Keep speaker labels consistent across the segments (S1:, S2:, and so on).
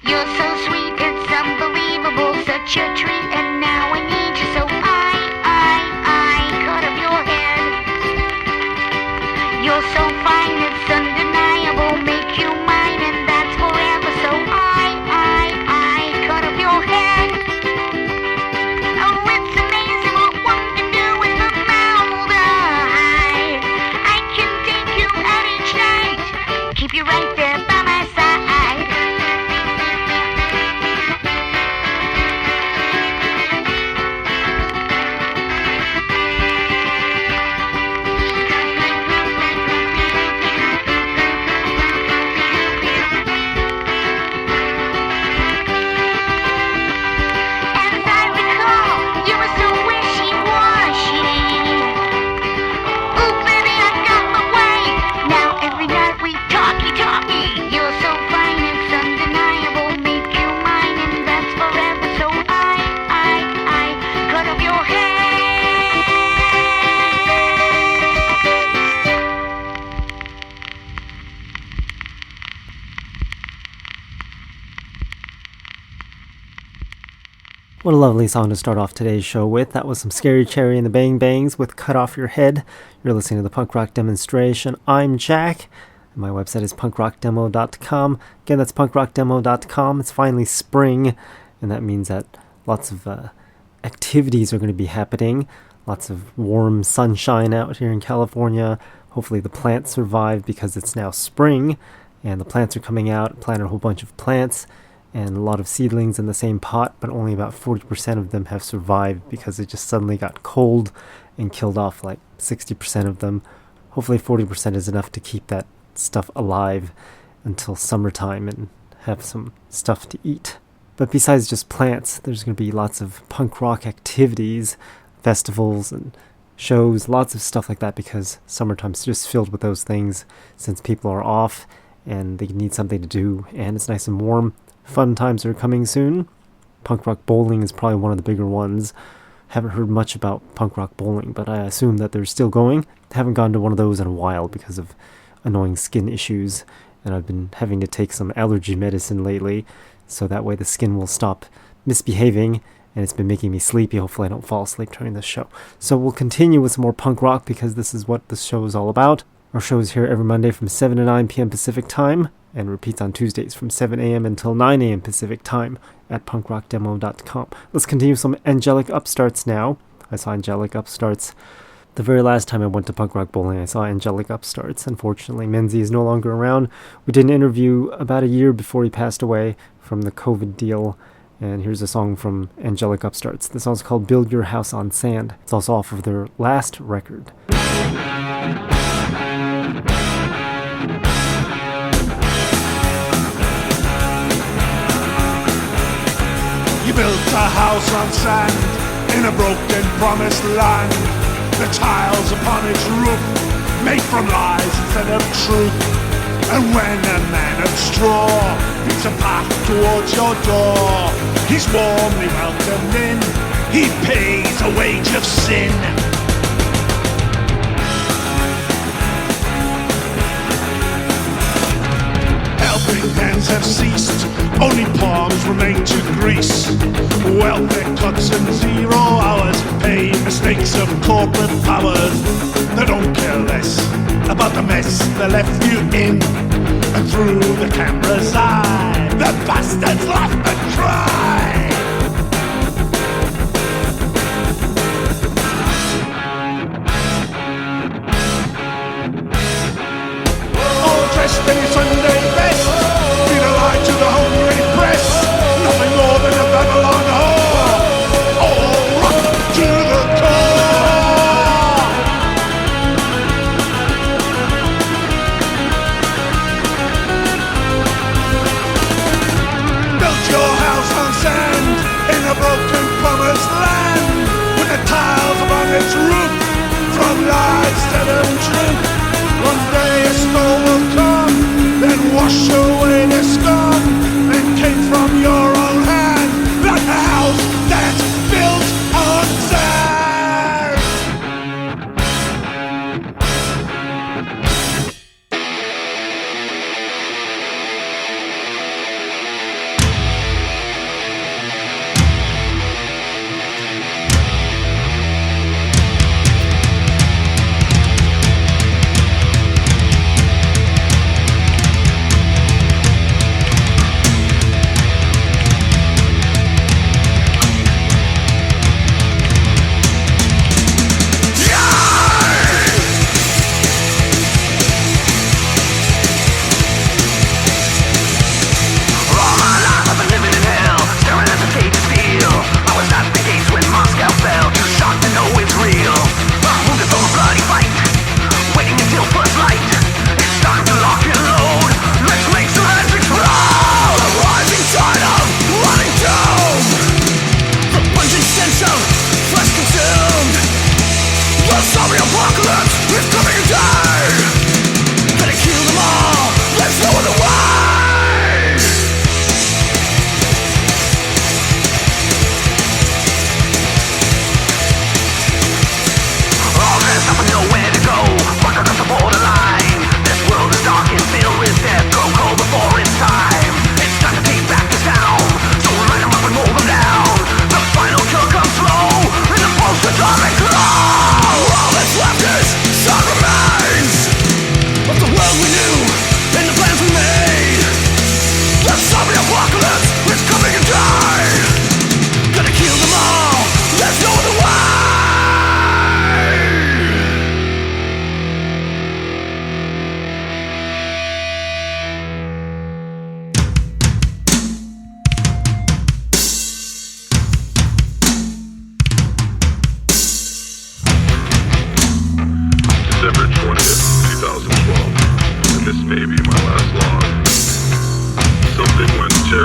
S1: You're so sweet, it's unbelievable, such a treat, and now I need you, so I cut off your head. You're so fine, it's undeniable, make you mine, and that's forever, so I cut off your head. Oh, it's amazing what one can do with a formaldehyde. I can take you out each night, keep you right there by my side.
S2: What a lovely song to start off today's show with. That was some Scary Cherry and the Bang Bangs with Cut Off Your Head. You're listening to the Punk Rock Demonstration. I'm Jack. And my website is punkrockdemo.com. Again, that's punkrockdemo.com. It's finally spring, and that means that lots of activities are going to be happening. Lots of warm sunshine out here in California. Hopefully the plants survive because it's now spring, and the plants are coming out. I planted a whole bunch of plants and a lot of seedlings in the same pot, but only about 40% of them have survived because it just suddenly got cold and killed off like 60% of them. Hopefully 40% is enough to keep that stuff alive until summertime and have some stuff to eat. But besides just plants, there's going to be lots of punk rock activities, festivals and shows, lots of stuff like that, because summertime's just filled with those things since people are off and they need something to do and it's nice and warm. Fun times are coming soon. Punk rock bowling is probably one of the bigger ones. Haven't heard much about punk rock bowling, but I assume that they're still going. Haven't gone to one of those in a while because of annoying skin issues, and I've been having to take some allergy medicine lately, so that way the skin will stop misbehaving, and it's been making me sleepy. Hopefully I don't fall asleep during this show. So we'll continue with some more punk rock because this is what this show is all about. Our show is here every Monday from 7 to 9 p.m. Pacific Time, and repeats on Tuesdays from 7 a.m. until 9 a.m. Pacific Time at punkrockdemo.com. Let's continue some Angelic Upstarts now. I saw Angelic Upstarts the very last time I went to punk rock bowling. I saw Angelic Upstarts. Unfortunately, Menzie is no longer around. We did an interview about a year before he passed away from the COVID deal, and here's a song from Angelic Upstarts. The song's called Build Your House on Sand. It's also off of their last record.
S3: Built a house on sand in a broken promised land. The tiles upon its roof made from lies instead of truth. And when a man of straw picks a path towards your door, he's warmly welcomed in. He pays a wage of sin. Helping hands have ceased, only palms remain to grease. Welfare cuts and 0 hours pay mistakes of corporate powers. They don't care less about the mess they left you in. And through the camera's eye, the bastards laugh and cry. All dressed in Sunday best, feed a lie to the hungry press. Nothing more than a Babylon whore. All rock to the core. Built your house on sand in a broken promised land, with the tiles upon its roof from lies to the truth. One day a storm will come, then wash away the scum that came from your own hand, like a house that's built on sand.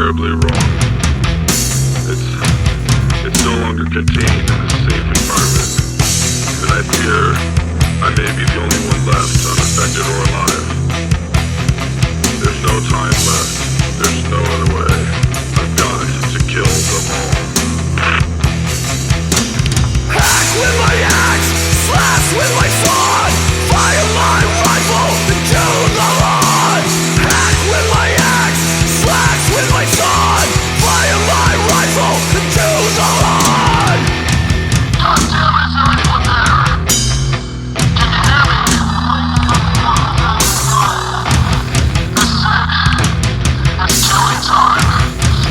S4: terribly wrong. It's no longer contained in a safe environment, and I fear I may be the only one left unaffected or alive. There's no time left. There's no other way. I've got to kill them all.
S3: Hack with my axe, slash with my sword, fire my rifle into the lawn. Hack with my axe, slash with my sword, fire my rifle into the lawn.
S4: God damn it, is there anyone there? Can you hear me? This is it. It's killing time.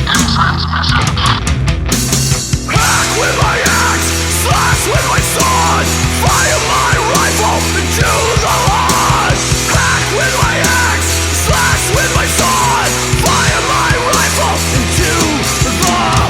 S4: In transmission.
S3: Hack with my axe, slash with my sword, fire my rifle into the lawn. Hack with my axe, slash with my sword, fire my rifle into the lawn.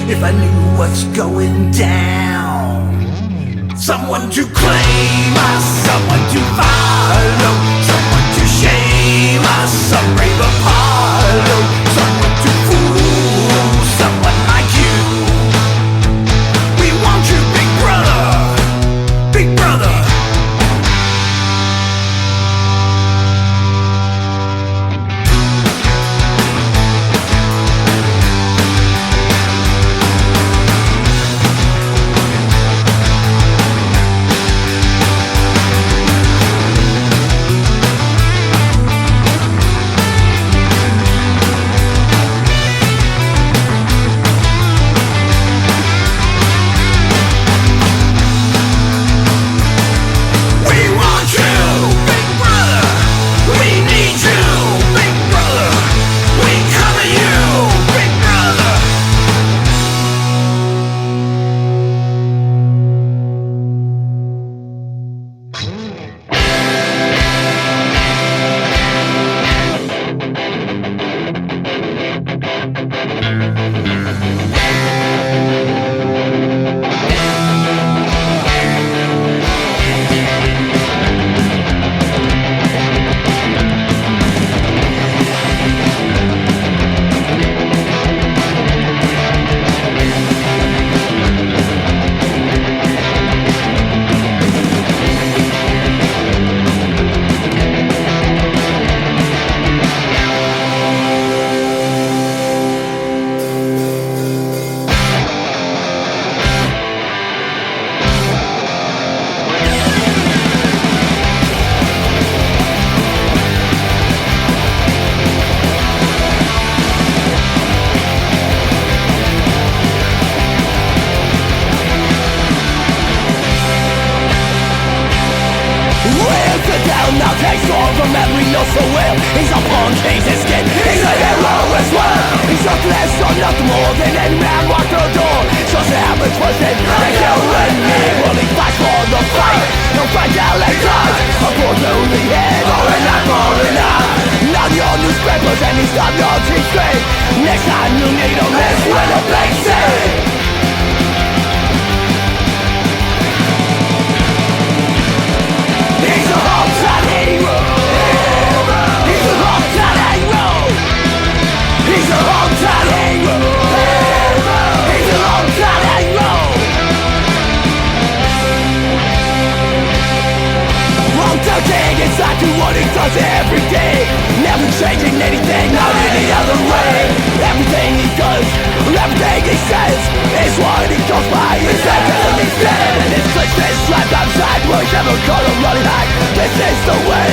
S3: If I knew what's going down, someone to claim us, someone to follow, someone to shame us, some brave Apollo, someone to fool, someone like you. We want you, big brother, big brother.
S5: one you need to miss with a big C. He's a hometown hero. He's a hometown hero. He's a hometown hero. He's a hometown hero. Hometown king is like to what he does every day. Never changing anything, not any other way. Everything he does, everything he says is what he goes by. His enemies dead, and his place is trapped outside. We're never gonna run it back. This is the way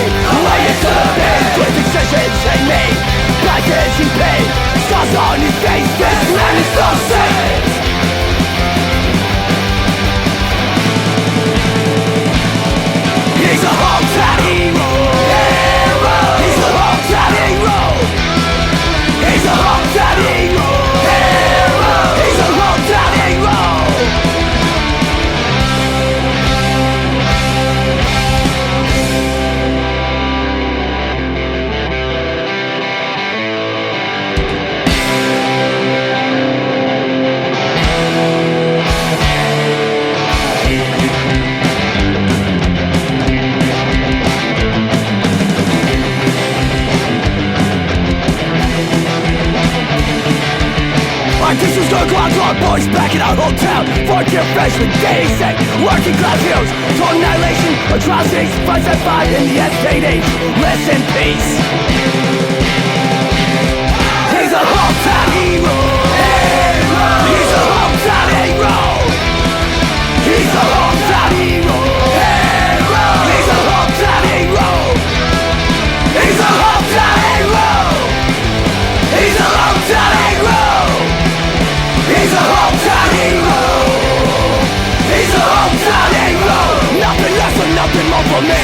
S5: it could have been. With decisions he made, prices he paid, scars on his face. This man is so sick. He's a hometown hero. He's a hometown hero. He's a hometown hero. He's a hometown hero. This was gonna go out to our boys back in our hometown. Fourth-year freshmen, day sick, working class heroes. Total annihilation, atrocities, fights that fight in the estate age. Rest in peace. He's a hometown hero. He's a hometown hero. He's a hometown hero. He's a hometown hero. He's a hometown hero. He's a hometown hero. He's a hometown hero. He's a hometown hero. Nothing less and nothing more for me.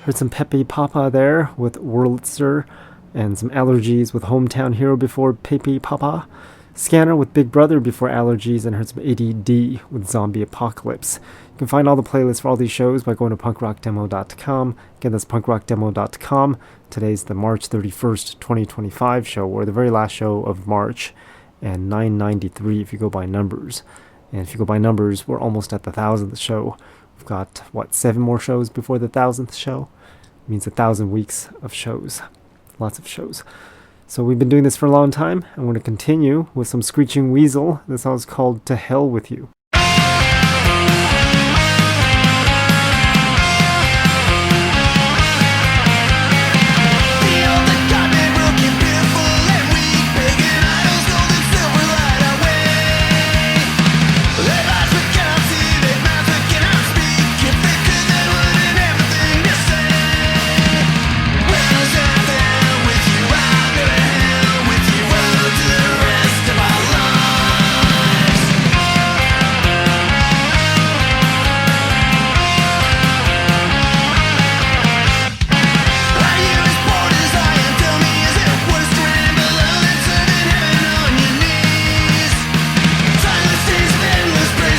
S2: Heard some Pepe Papa there with Wurlitzer, and some Allergies with Hometown Hero before Pepe Papa. Scanner with Big Brother before Allergies, and heard some ADD with Zombie Apocalypse. You can find all the playlists for all these shows by going to punkrockdemo.com. Again, that's punkrockdemo.com. Today's the March 31st, 2025 show, or the very last show of March, and 993 if you go by numbers. And if you go by numbers, we're almost at the 1,000th show. We've got, 7 more shows before the 1,000th show? It means 1,000 weeks of shows. Lots of shows. So we've been doing this for a long time. I'm going to continue with some Screeching Weasel. This song is called To Hell With You.
S5: Silence is endless.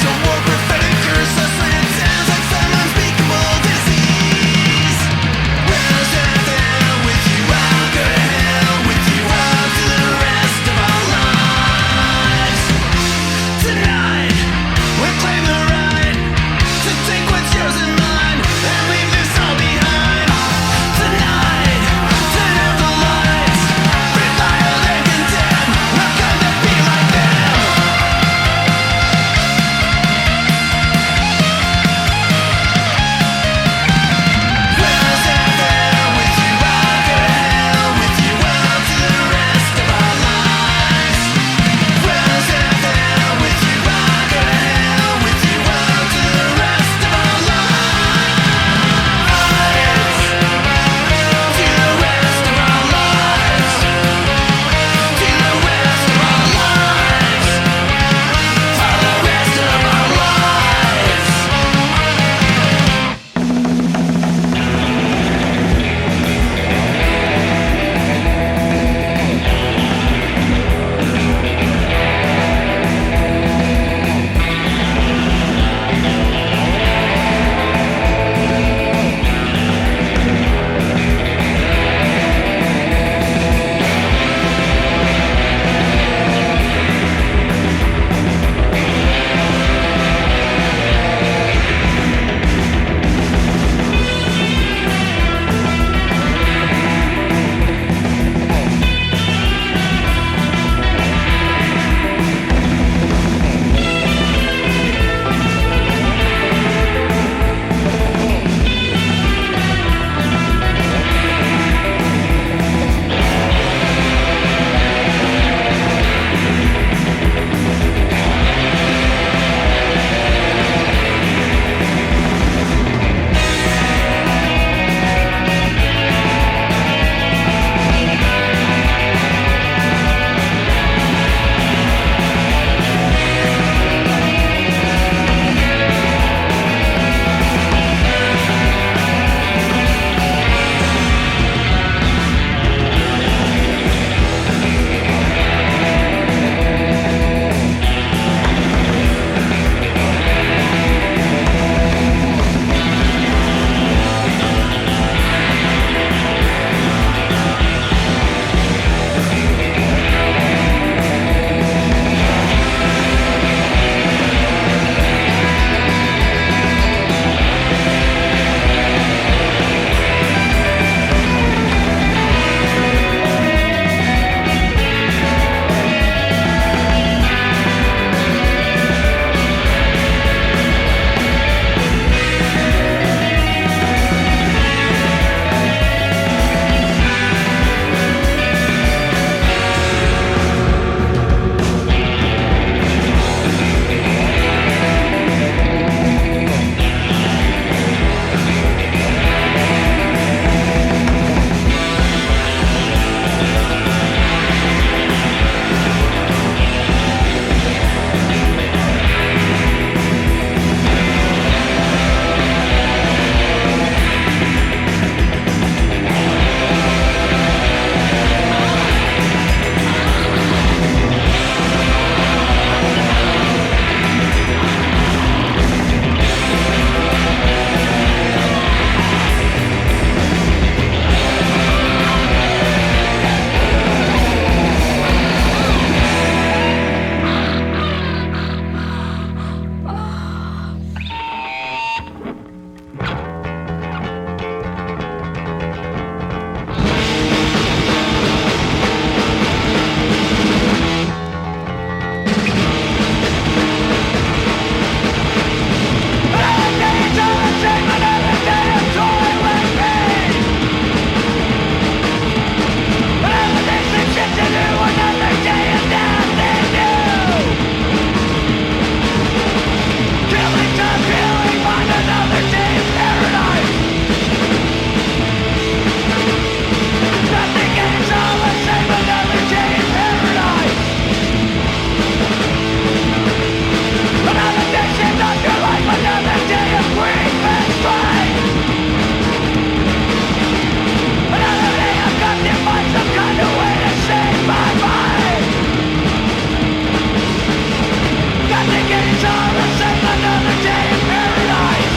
S5: each other, sing another day in paradise.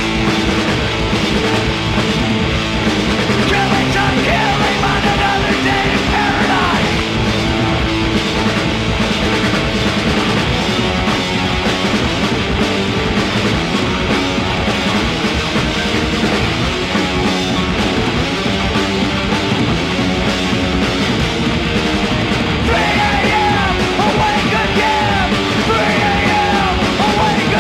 S5: Killing time, killing on another day in paradise. Awake again, 3 a.m. Awake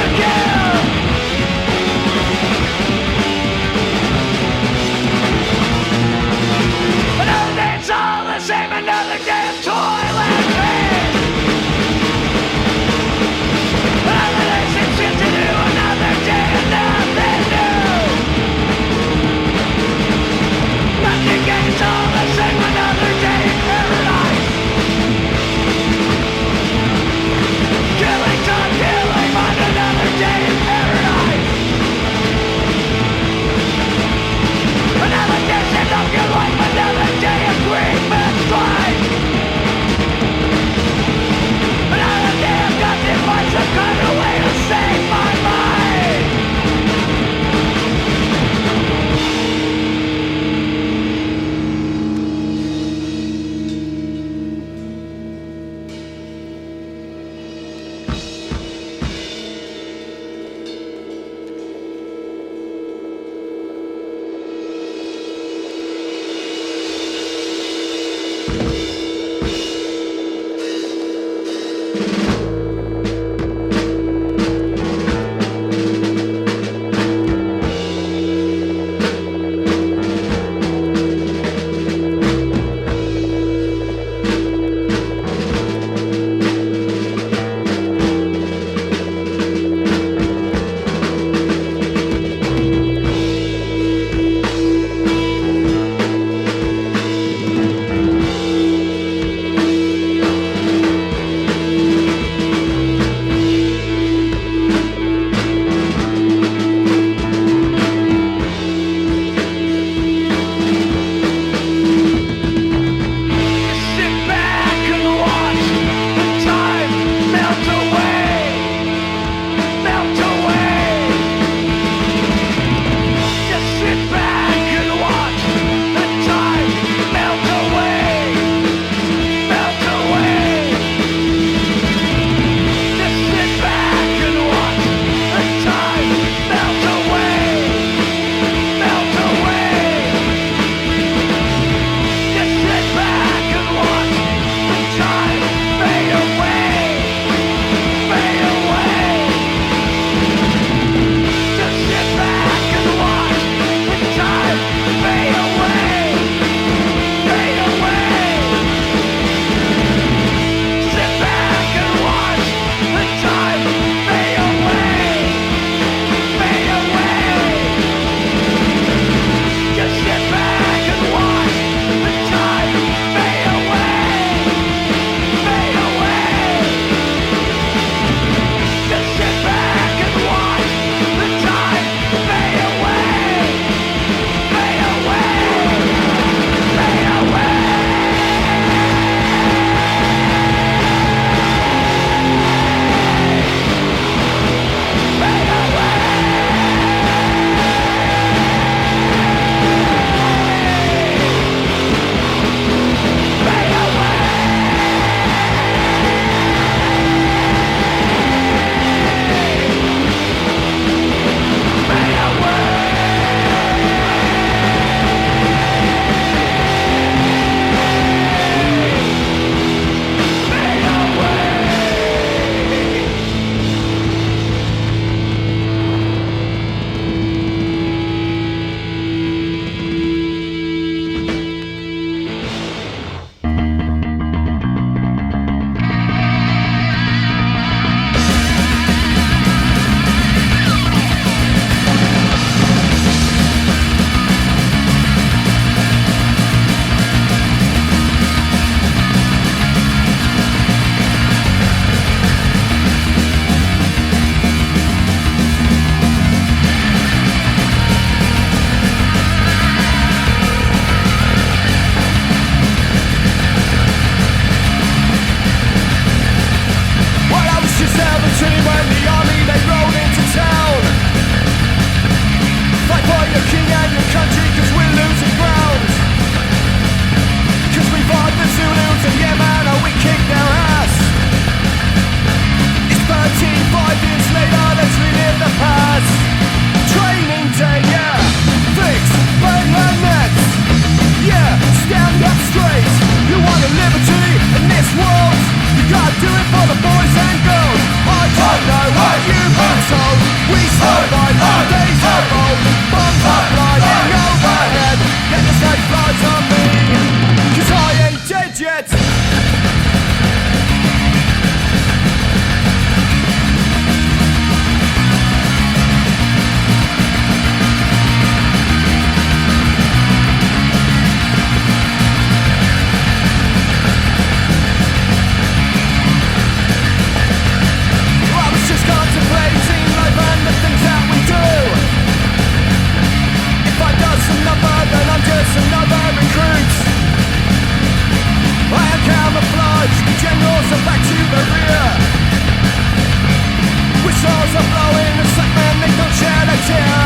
S5: blowing the suck man, they don't shed a tear.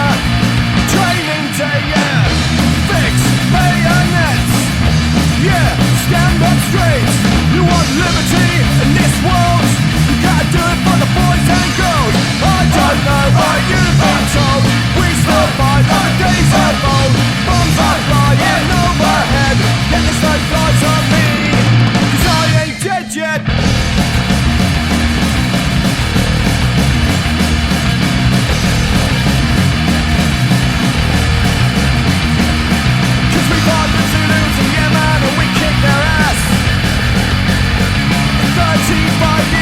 S5: Training day, yeah. Fix bayonets. Yeah, stand up straight. You want liberty in this world? You gotta do it for the boys and girls. I don't know what you've been told. We still fight like the days of old. Bombs are flying overhead, yet there's no flies on me, 'cause I ain't dead yet. We fought the Zulus in Yemen and we kicked their ass. 35 years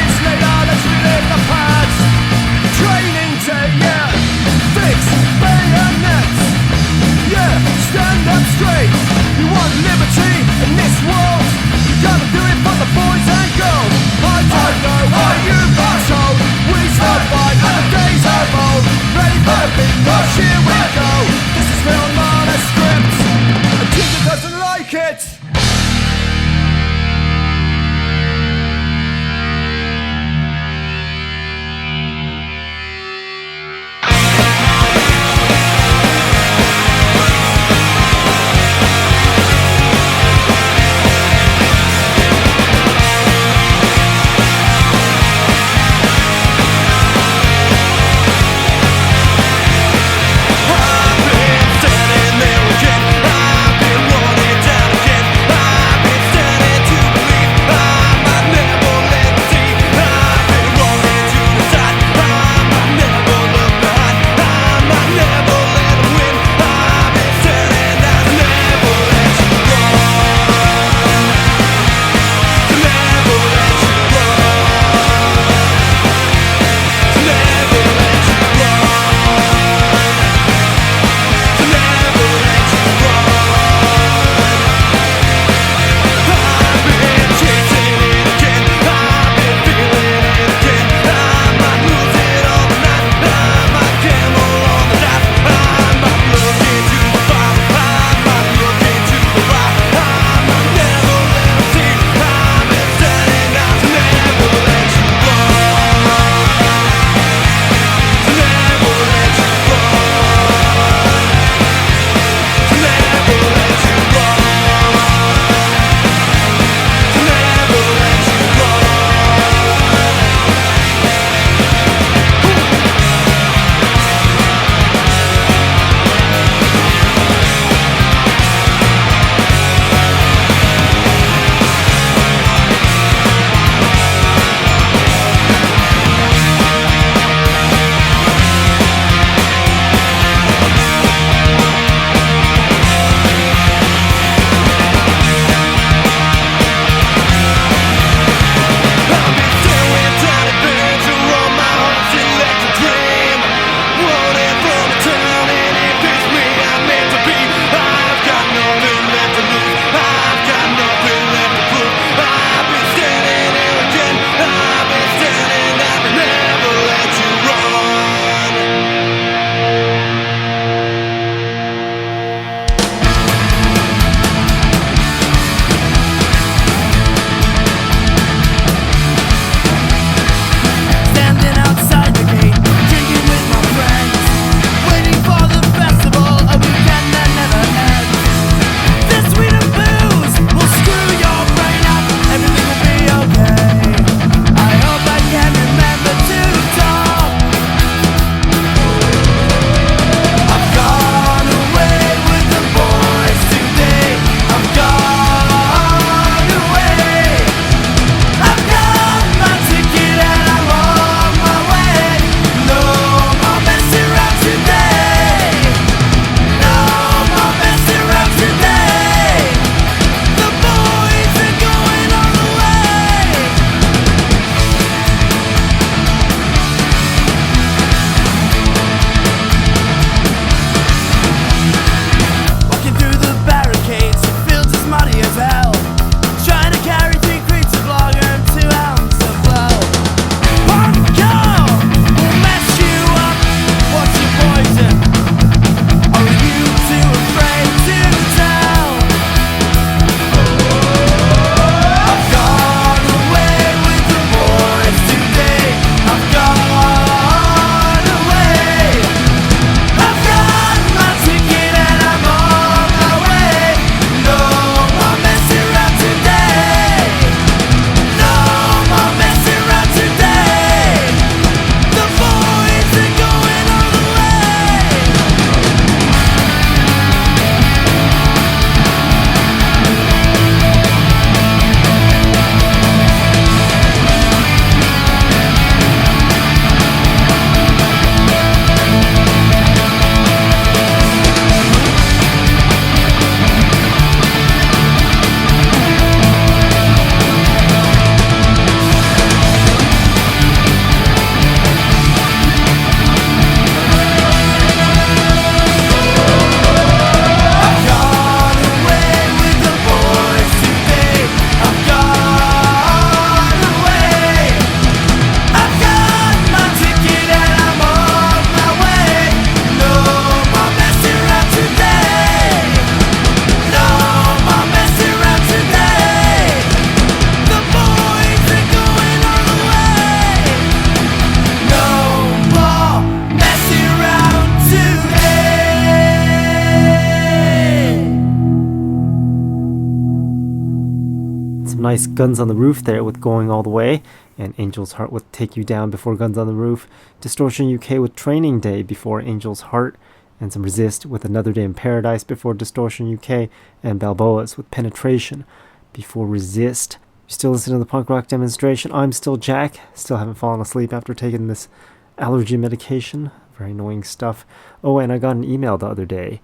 S2: nice Guns on the Roof there with Going All the Way, and Angel's Heart with Take You Down before Guns on the Roof. Distortion UK with Training Day before Angel's Heart, and some Resist with Another Day in Paradise before Distortion UK, and Balboa's with Penetration before Resist. You're still listening to the punk rock demonstration. I'm still Jack. Still haven't fallen asleep after taking this allergy medication. Very annoying stuff. Oh, and I got an email the other day.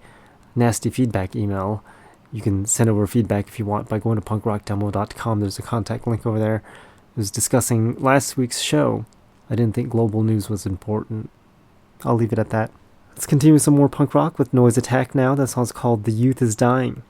S2: Nasty feedback email. You can send over feedback if you want by going to punkrockdemo.com. There's a contact link over there. It was discussing last week's show. I didn't think global news was important. I'll leave it at that. Let's continue with some more punk rock with Noise Attack now. That song's called The Youth is Dying.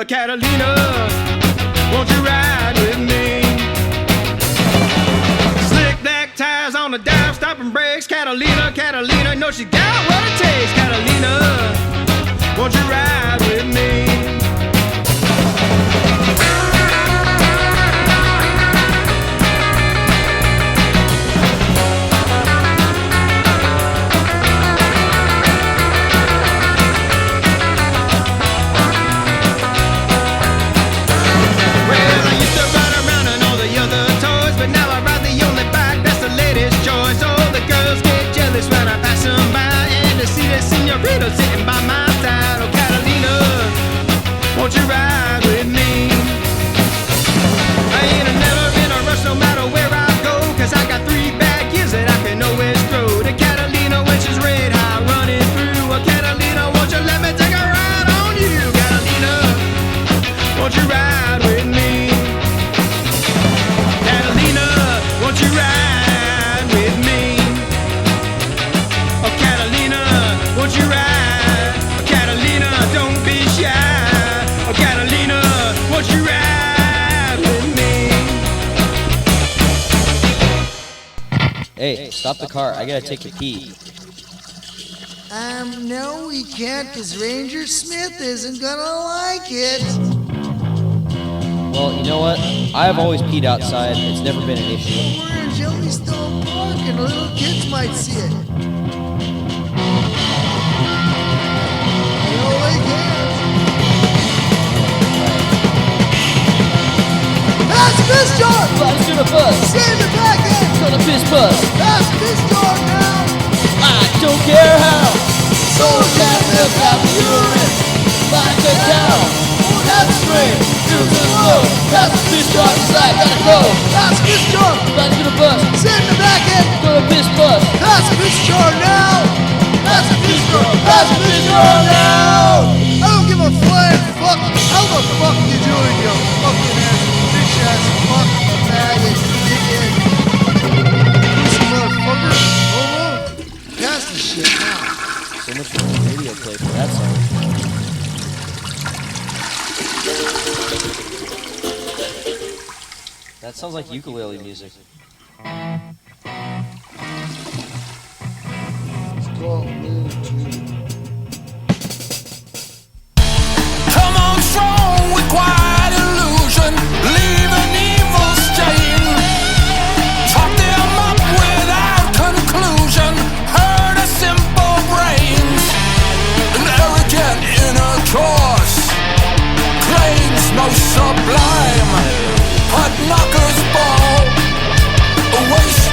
S6: Catalina, won't you ride with me? Slick black tires on the dive, stopping brakes. Catalina, Catalina, know she got what it takes. Catalina, won't you ride with me? Senorita sitting by my side. Oh, Catalina, won't you ride with me? I ain't never in a rush no matter where I go, 'cause I got 3 bad years that I can always throw to Catalina when she's red hot running through. Oh, Catalina, won't you let me take a ride on you? Catalina, won't you ride with me? Catalina, won't you ride with me? Oh, Catalina, won't you ride? Oh, Catalina, don't be shy. Oh, Catalina, won't you ride with me?
S7: Hey, stop the car. I gotta take a pee.
S8: No, we can't, because Ranger Smith isn't gonna like it.
S7: Well, you know what? I've always peed outside. It's never been an issue.
S8: Orange Yellowstone Park, and little kids might see it. No, they can't. Pass this door!
S7: Let's do the bus.
S8: Save the back end!
S7: Gonna piss bus.
S8: Pass this door now!
S7: I don't care how. Soul can live out the urine. Like a cow. That's straight. Use the slow. Pass the fish jar. I gotta go.
S8: Pass this door!
S7: Let's do the bus.
S8: Save the back end!
S7: Gonna piss bus.
S8: Pass this door now! Pass this door! Pass this door now! I don't give a flying fuck. How the fuck you doing, you fucking ass, bitch ass, fuck, faggot, dickhead, pussy motherfucker? Hold on. Pass the shit now.
S7: So much for the radio play for that song. That sounds like ukulele music.
S5: Come on strong with quiet illusion, leave an evil stain. Chop them up without conclusion, hurt a simple brains. An arrogant inner course claims most sublime. Hot knockers ball, a waste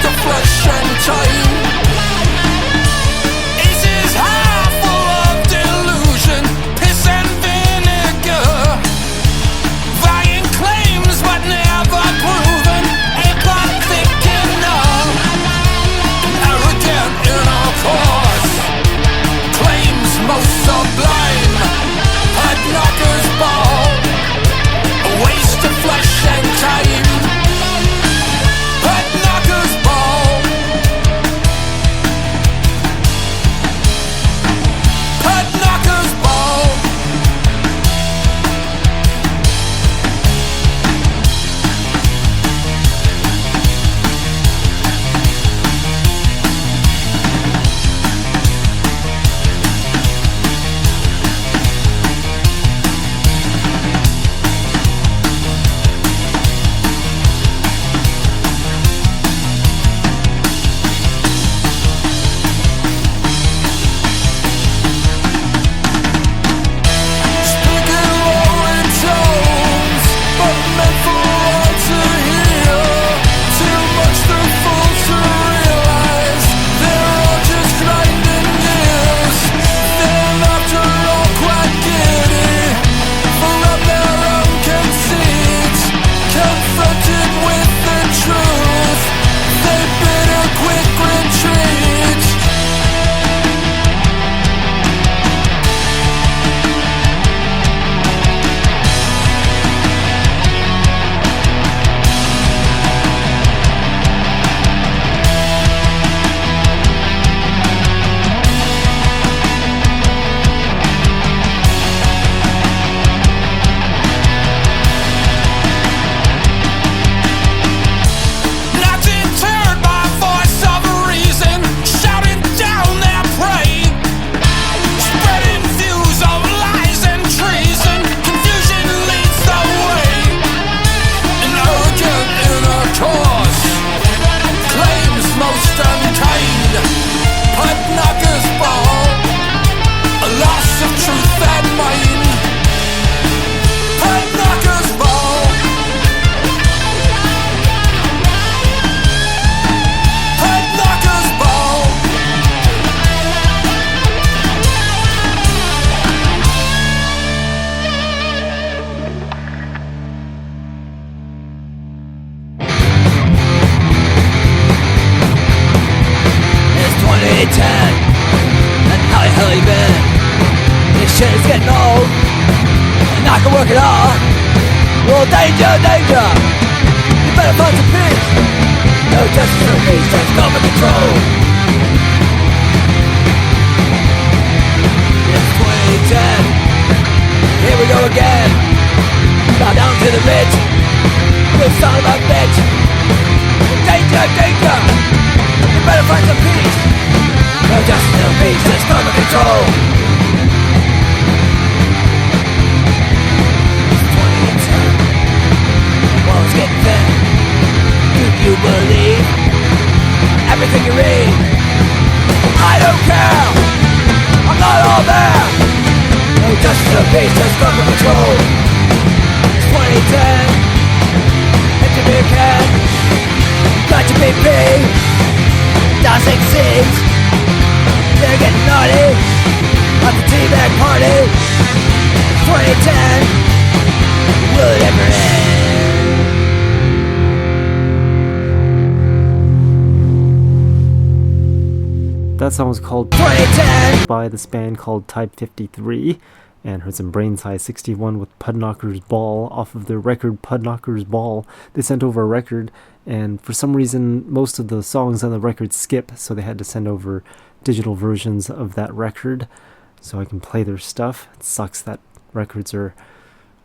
S7: Motivation is getting old, and I can work it all. Well, danger, danger, you better find some peace. No justice, no peace, just government control. It's 2010, here we go again. Bow down to the rich, you son of a bitch. Danger, danger, you better find some peace. No justice, no peace, just government control. It's getting thin. Do you believe everything you read? I don't care, I'm not all there. No justice or peace, just government control. It's 2010, hit your beer can, got your BP, does exist. They're getting naughty at the teabag party. It's 2010, will it ever end?
S2: That song was called
S7: 2010
S2: by this band called Type 53, and heard some Brain Size 61 with Pudknocker's Ball off of their record Pudknocker's Ball. They sent over a record, and for some reason most of the songs on the record skip, so they had to send over digital versions of that record so I can play their stuff. It sucks that records are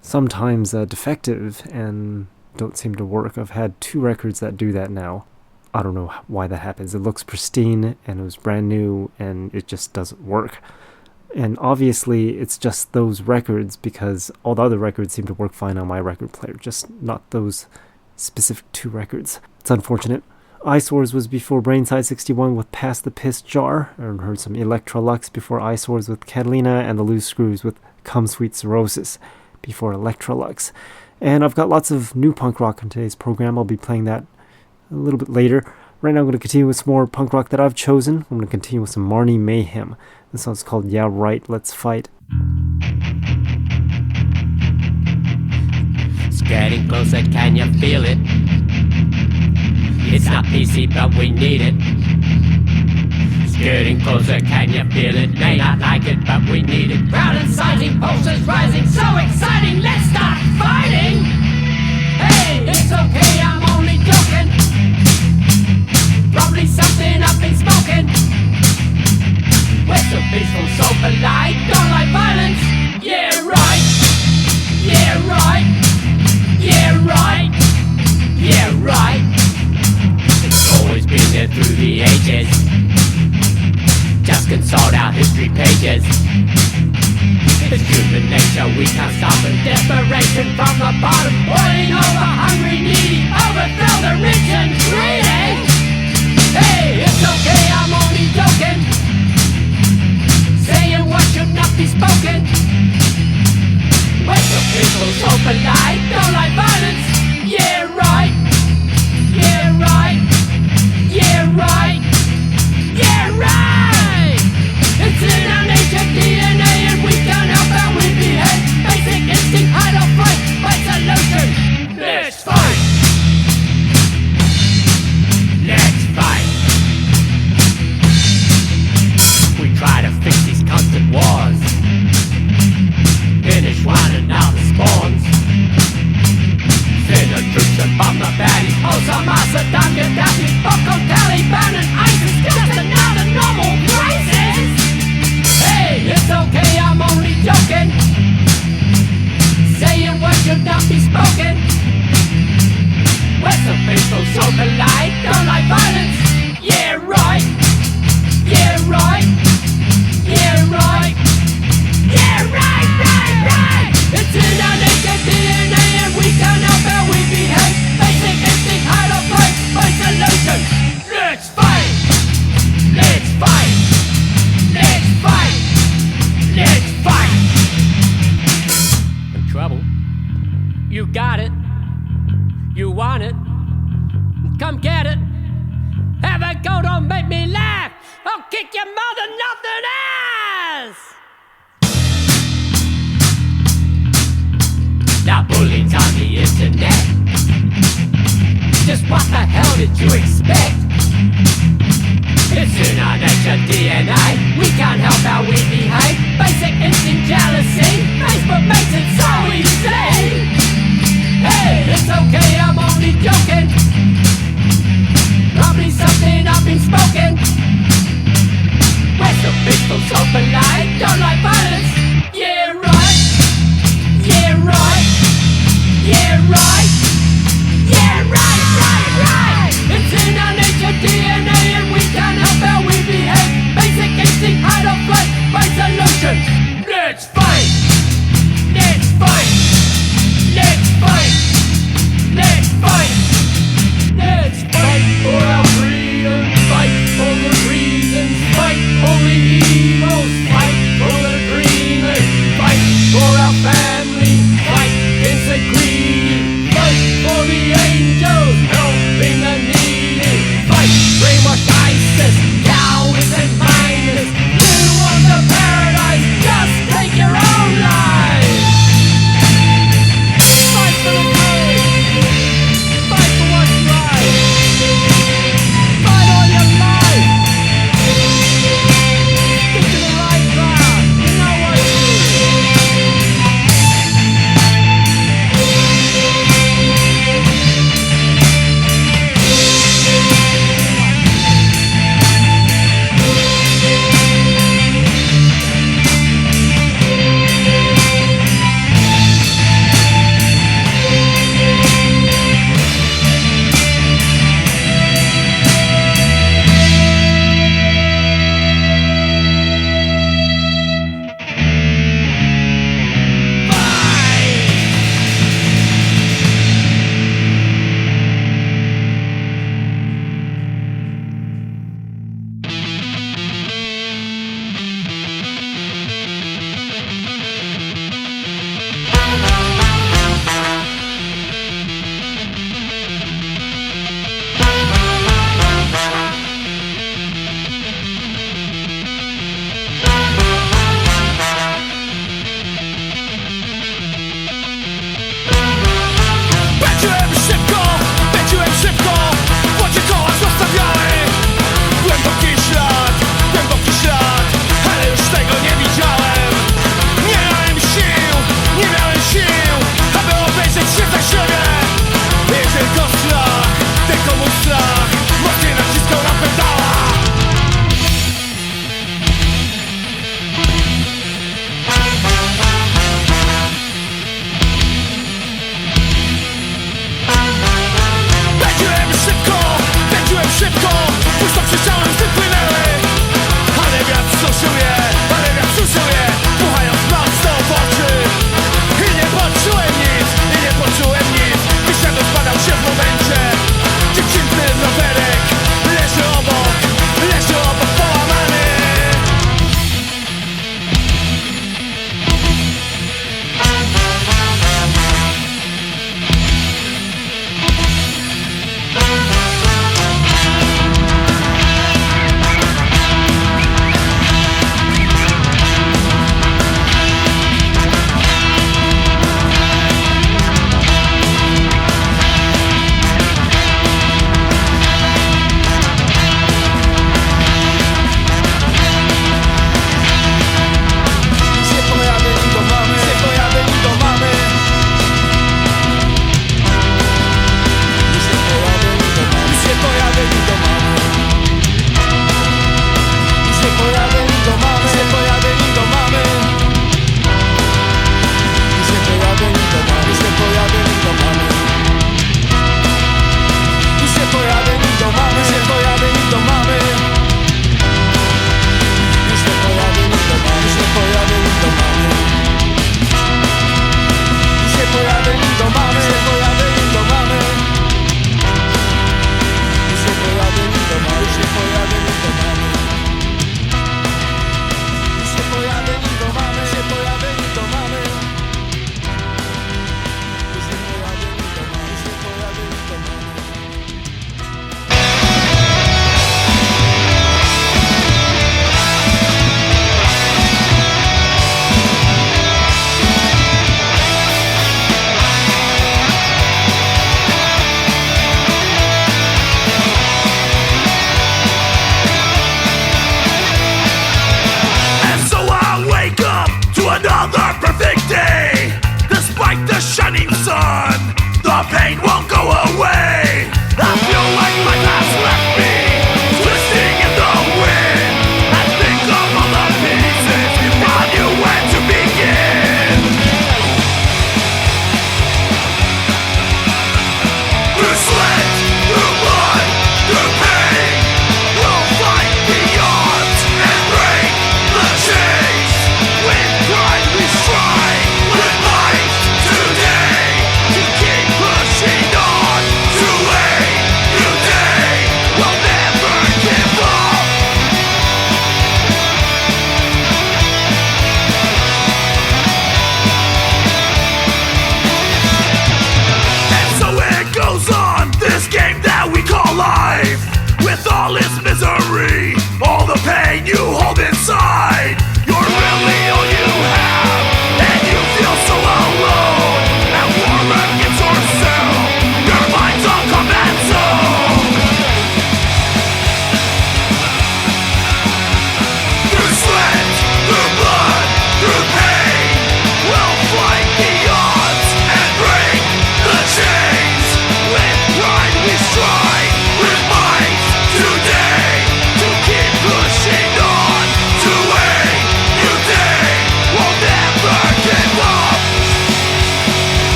S2: sometimes defective and don't seem to work. I've had 2 records that do that now. I don't know why that happens. It looks pristine and it was brand new and it just doesn't work. And obviously it's just those records because all the other records seem to work fine on my record player, just not those specific 2 records. It's unfortunate. Eyesores was before Brain Size 61 with Pass the Piss Jar. I heard some Electrolux before Eyesores with Catalina, and the Loose Screws with Come Sweet Cirrhosis before Electrolux. And I've got lots of new punk rock in today's program. I'll be playing that a little bit later. Right now I'm going to continue with some more punk rock that I've chosen. I'm going to continue with some Marnie Mayhem. This song's called Yeah Right, Let's Fight.
S9: It's getting closer, can you feel it? It's not PC, but we need it. It's getting closer, can you feel it? May not like it, but we need it. Crowd inciting, pulses rising, so exciting, let's start fighting! Hey, it's okay, I'm only joking. Probably something I've been smoking. We're so peaceful, so polite, don't like violence. Yeah, right. Yeah, right. Yeah, right. Yeah, right. It's always been there through the ages. Just consult our history pages. It's human nature, we can't stop it. Desperation from the bottom, boiling over, hungry, needy, overthrow the rich and greedy. Hey, it's okay, I'm only joking. Saying what should not be spoken. We're so peaceful, so polite, don't like violence. Yeah, right. Yeah, right. Yeah, right. Yeah, right. It's in our nature, DNA, and we can't help how we behave. Basic instinct, hide or fight, by solution. Let's fight. Let's fight. We try to fix these constant wars. Finish one another's spawns. Send the troops and bomb the baddies. Osama, Saddam, Gaddafi, Boko, Taliban, and ISIS. Just another normal crisis. Hey, it's okay, I'm only joking. Saying what should not be spoken. We're so peaceful, so polite, don't like violence. Yeah, right. Yeah, right. Yeah, right. Yeah, right, right, right. It's in our nature, DNA, and we can't help how we behave. Basic instinct, hide or fight, by solution. Let's fight. Let's fight. Let's fight. Let's fight. In trouble? You got it. You want it. Come get it. Have a go, don't make me laugh. I'll kick your mother, nothing else. Now bullying's on the internet. Just what the hell did you expect? It's in our nature DNA. We can't help how we behave. Basic instinct jealousy. Facebook makes it so easy. Hey, it's okay, I'm only joking. Probably something I've been smoking. We're so peaceful, so polite. Don't like violence. Yeah, right. Yeah, right. Yeah, right. Yeah, right, right, right. It's in our nature DNA and we can't help how we behave. Basic instinct, hide or flight, by solution. Let's fight. Let's fight. Let's fight. Let's fight.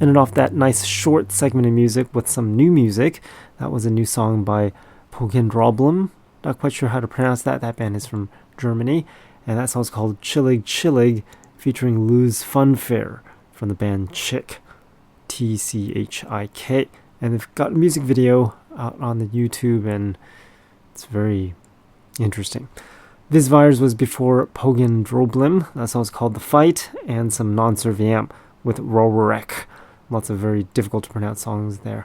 S2: Ended off that nice short segment of music with some new music. That was a new song by Pogendroblem. Not quite sure how to pronounce that. That band is from Germany. And that song's called Chillig Chillig, featuring Luz Funfair from the band Chick. Tchik. And they've got a music video out on the YouTube, and it's very interesting. Visvires was before Pogendroblem. That song's called The Fight, and some Non-Serviam with Rorek. Lots of very difficult to pronounce songs there.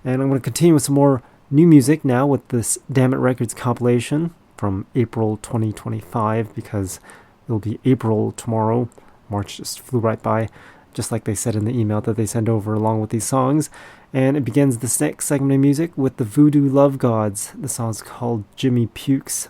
S2: And I'm going to continue with some more new music now with this Damn It Records compilation from April 2025, because it'll be April tomorrow. March just flew right by, just like they said in the email that they send over along with these songs. And it begins this next segment of music with the Voodoo Love Gods. The song's called Jimmy Pukes.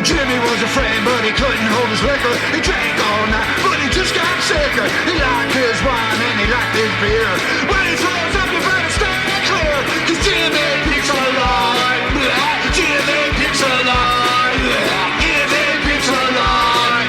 S3: Jimmy was a friend, but he couldn't hold his liquor. He drank all night, but he just got sicker. He liked his wine and he liked his beer. When he throws up, you better stand clear, 'cause Jimmy picks a lot. Jimmy picks a lot. Jimmy picks a lot.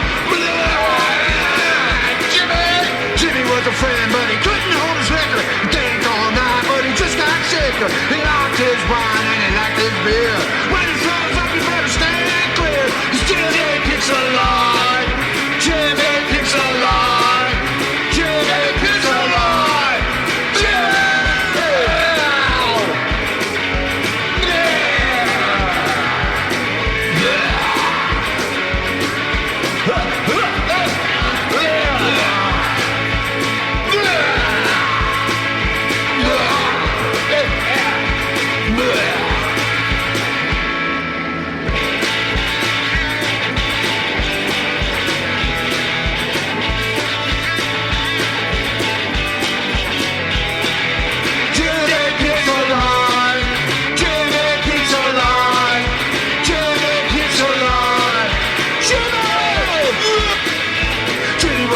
S3: Jimmy was a friend, but he couldn't hold his liquor. He drank all night, but he just got sicker. He liked his wine and he liked his beer. When he throws up, you better stand clear, 'cause Jimmy picks a lot. Jimmy picks a lot. Jimmy picks a lot. Jimmy!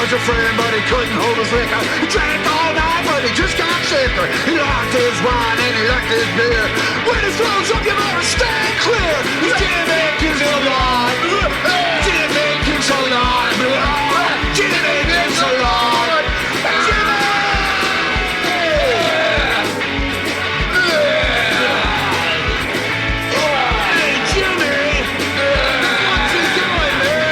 S3: A friend, but he couldn't hold his liquor. He drank all night, but he just got sicker. He liked his wine and he liked his beer. When he throws up, you better stand clear. Jimmy gives a lot. Jimmy gives a lot. Jimmy gives a lot. Jimmy! Hey, Jimmy! What's he doing, man?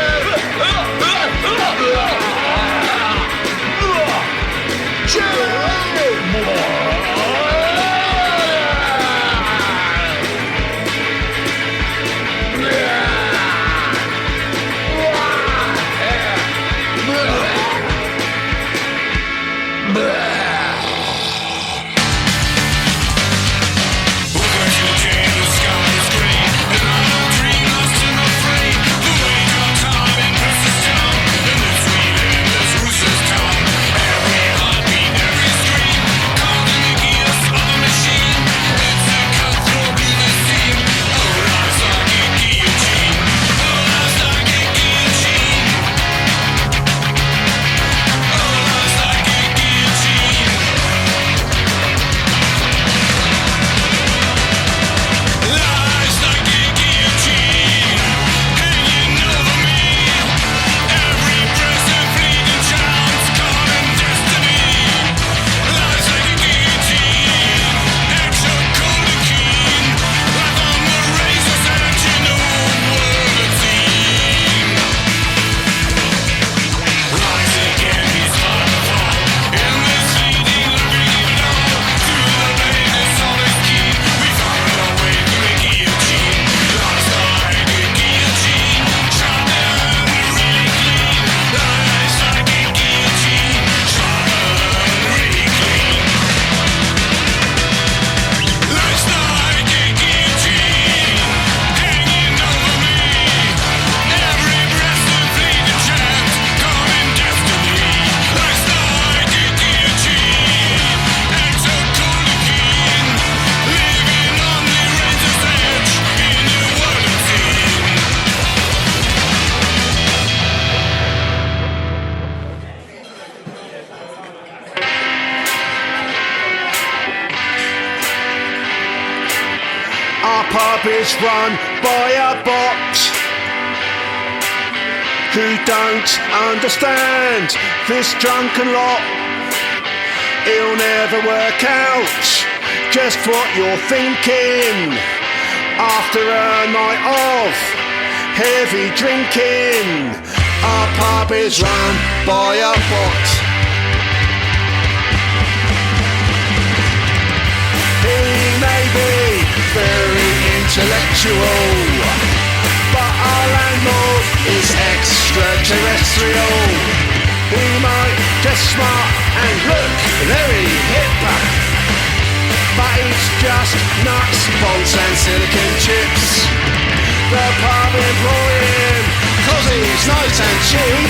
S3: pub is run by a bot who don't understand this drunken lot. He'll never work out just what you're thinking after a night of heavy drinking. Our pub is run by a bot. He may be very intellectual, but our landlord is extraterrestrial. He might dress smart and look very hip, but he's just nuts, bolts and silicon chips. The pub employ him 'cause he's nice and cheap,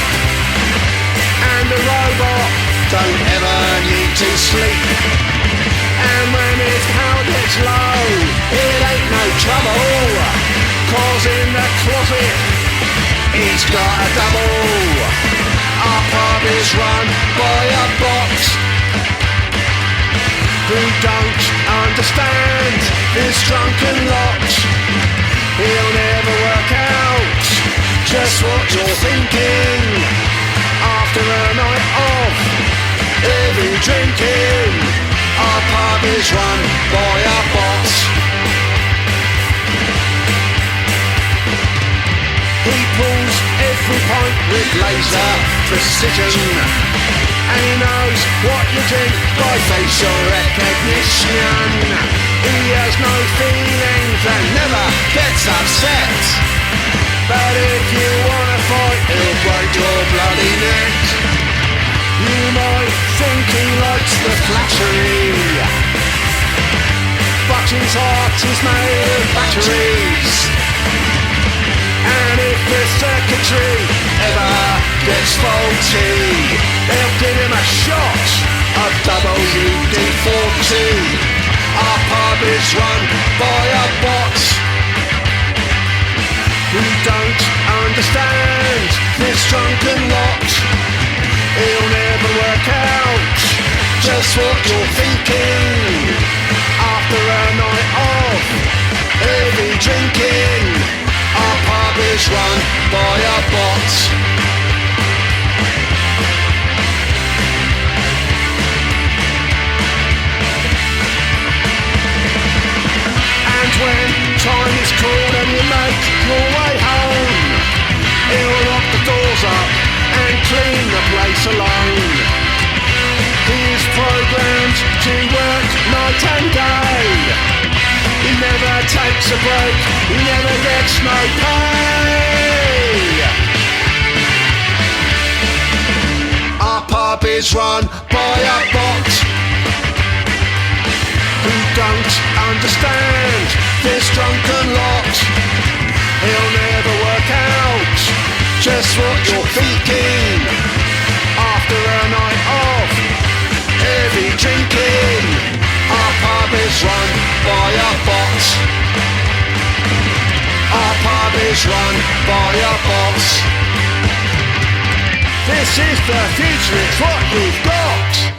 S3: and the robot don't ever need to sleep. And when his power gets low, it ain't no trouble, 'cause in the closet he's got a double. Our pub is run by a bot who don't understand this drunken lot. He'll never work out just what you're thinking after a night of heavy drinking. Our pub is run by a bot. He pulls every point with laser precision, and he knows what you drink by facial recognition. He has no feelings and never gets upset, but if you wanna fight, he'll break your bloody neck. You might think he likes the flattery, but his heart is made of batteries. And if the circuitry ever gets faulty, they'll give him a shot of WD-40. Our pub is run by a bot who don't understand this drunken lot. He'll never work out just what you're thinking after a night of heavy drinking. Our pub is run by a bot. And when time is called and you make your way home, he'll lock the doors up and clean the place alone. He is programmed to work night and day. He never takes a break, he never gets no pay. Our pub is run by a bot who don't understand this drunken lot. He'll never work out just what you're thinking after a night of heavy drinking. Our pub is run by a bot. Our pub is run by a bot. This is the future, it's what you've got.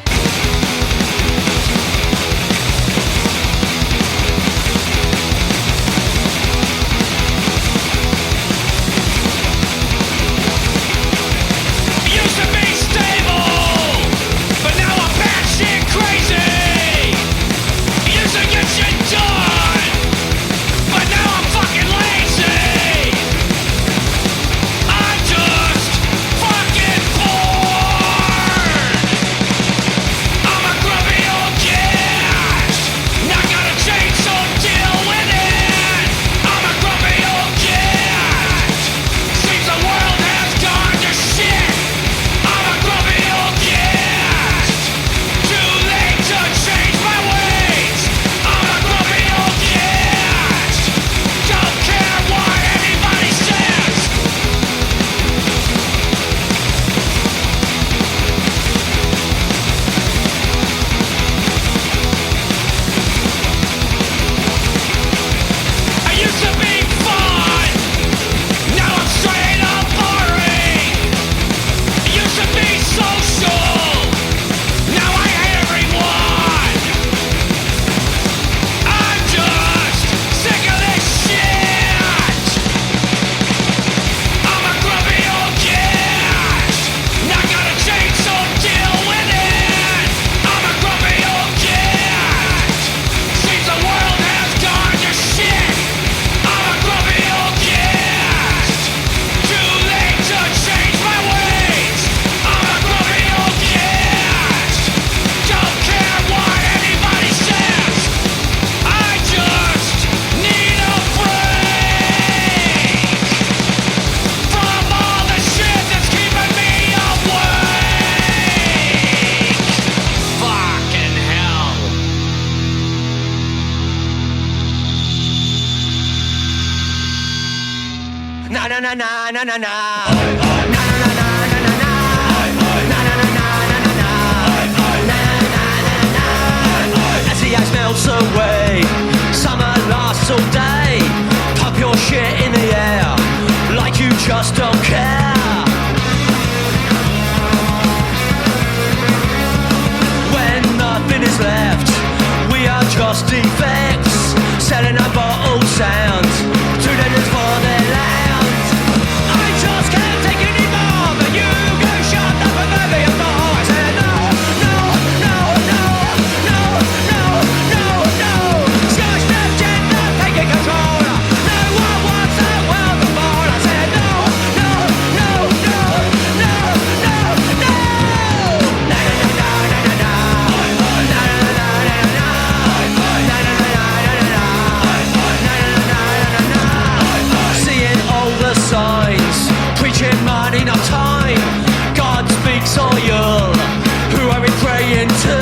S5: na na na na. Na na na na na na na na. Na na na na na na na. Na na na na na. As the ice melts away, summer lasts all day. Pump your shit in the air like you just don't care. When nothing is left, we are just defects, selling our bottled sounds to dentists for their lands. I just can't take any more, but you go shut the proverbial door. I said no, no, no, no, no, no, no, no. Scotch left gender taking control. No one wants the world to fall. I said no, no, no, no, no, no, no. Na na na na na na. Na na na na na na. Na na na na na na. Seeing all the signs, preaching money, not time. God speaks or you'll. Who are we praying to?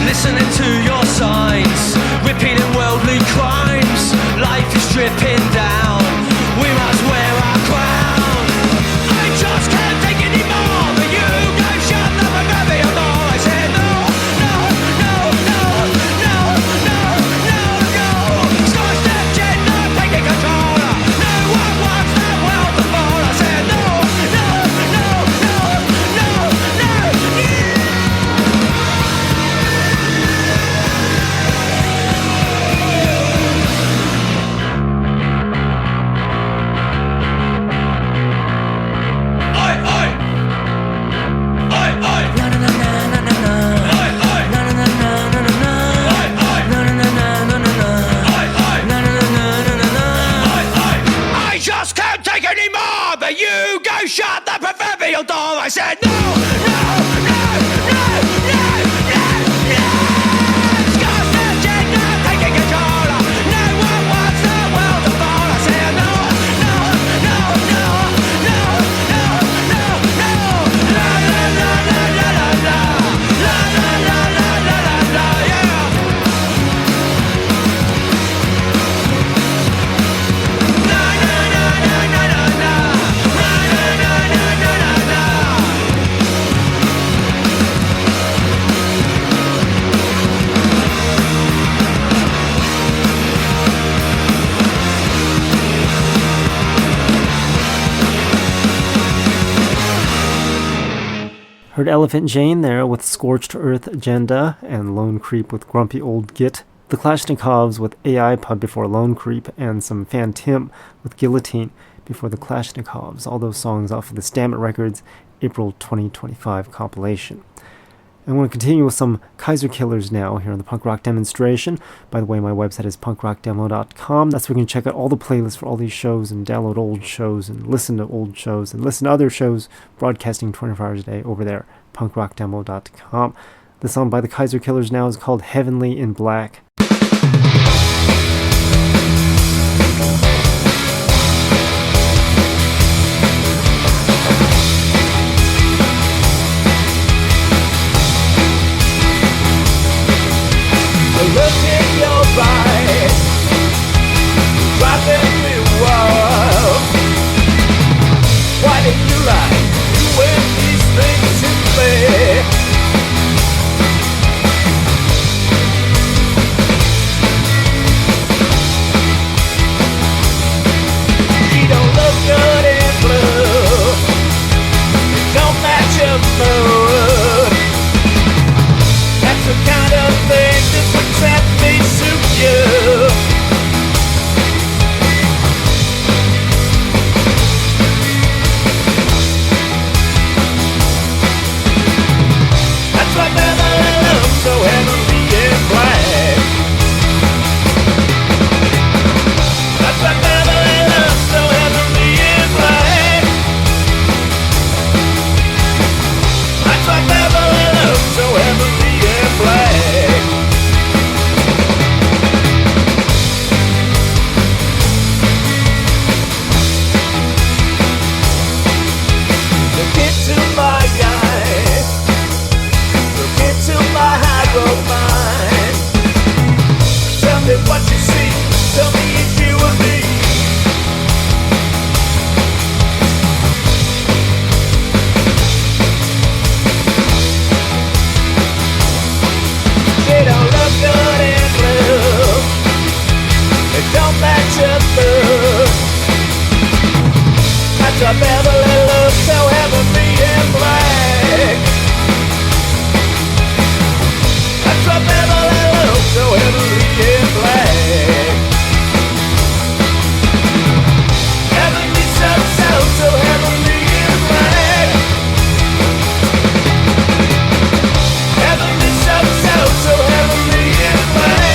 S5: Listening to your signs, repeating worldly crimes. Life is dripping down. We must wear our crown. I just can't take any more, but you go shut the proverbial door. I said no, no, no, no, no, no, no, no. Scotch left gender taking control. No one wants the world to fall. I said no, no, no, no, no, no, yeah. Oi, oi. Oi, oi. Na na na na na na. Oi, oi. Na na na na na na. Oi, oi. Na na na na na na. Oi, oi. Na na na na na na. Oi, oi. I just can't take any more, but you go shut the proverbial door. I said no, no, no, no, no, no, no. Scotch left gender taking control. No one wants the world to fall. I said no, no, no, no, no, no, no, no. La la la la la la la. La la la la la la la, yeah. Na na na na na na na. Na na na na na na na.
S2: Heard Elephant Jane there with Scorched Earth Agenda and Lone Creep with Grumpy Old Git. The Kalashnikovs with AI Pub before Lone Creep, and some Phantom with Guillotine before the Kalashnikovs. All those songs off of the Stammet Records April 2025 compilation. I want to continue with some Kaiser Killers now here on the Punk Rock Demonstration. By the way, my website is punkrockdemo.com. That's where you can check out all the playlists for all these shows and download old shows and listen to old shows and listen to other shows broadcasting 24 hours a day over there, punkrockdemo.com. The song by the Kaiser Killers now is called Heavenly in Black.
S7: Look in your eyes, driving me wild. Why do you like doing these things in play?
S5: That's a Beverly look so heavenly and black. That's a Beverly look so heavenly and black. Heavenly sunset so heavenly and black. Heavenly sunset so heavenly and black.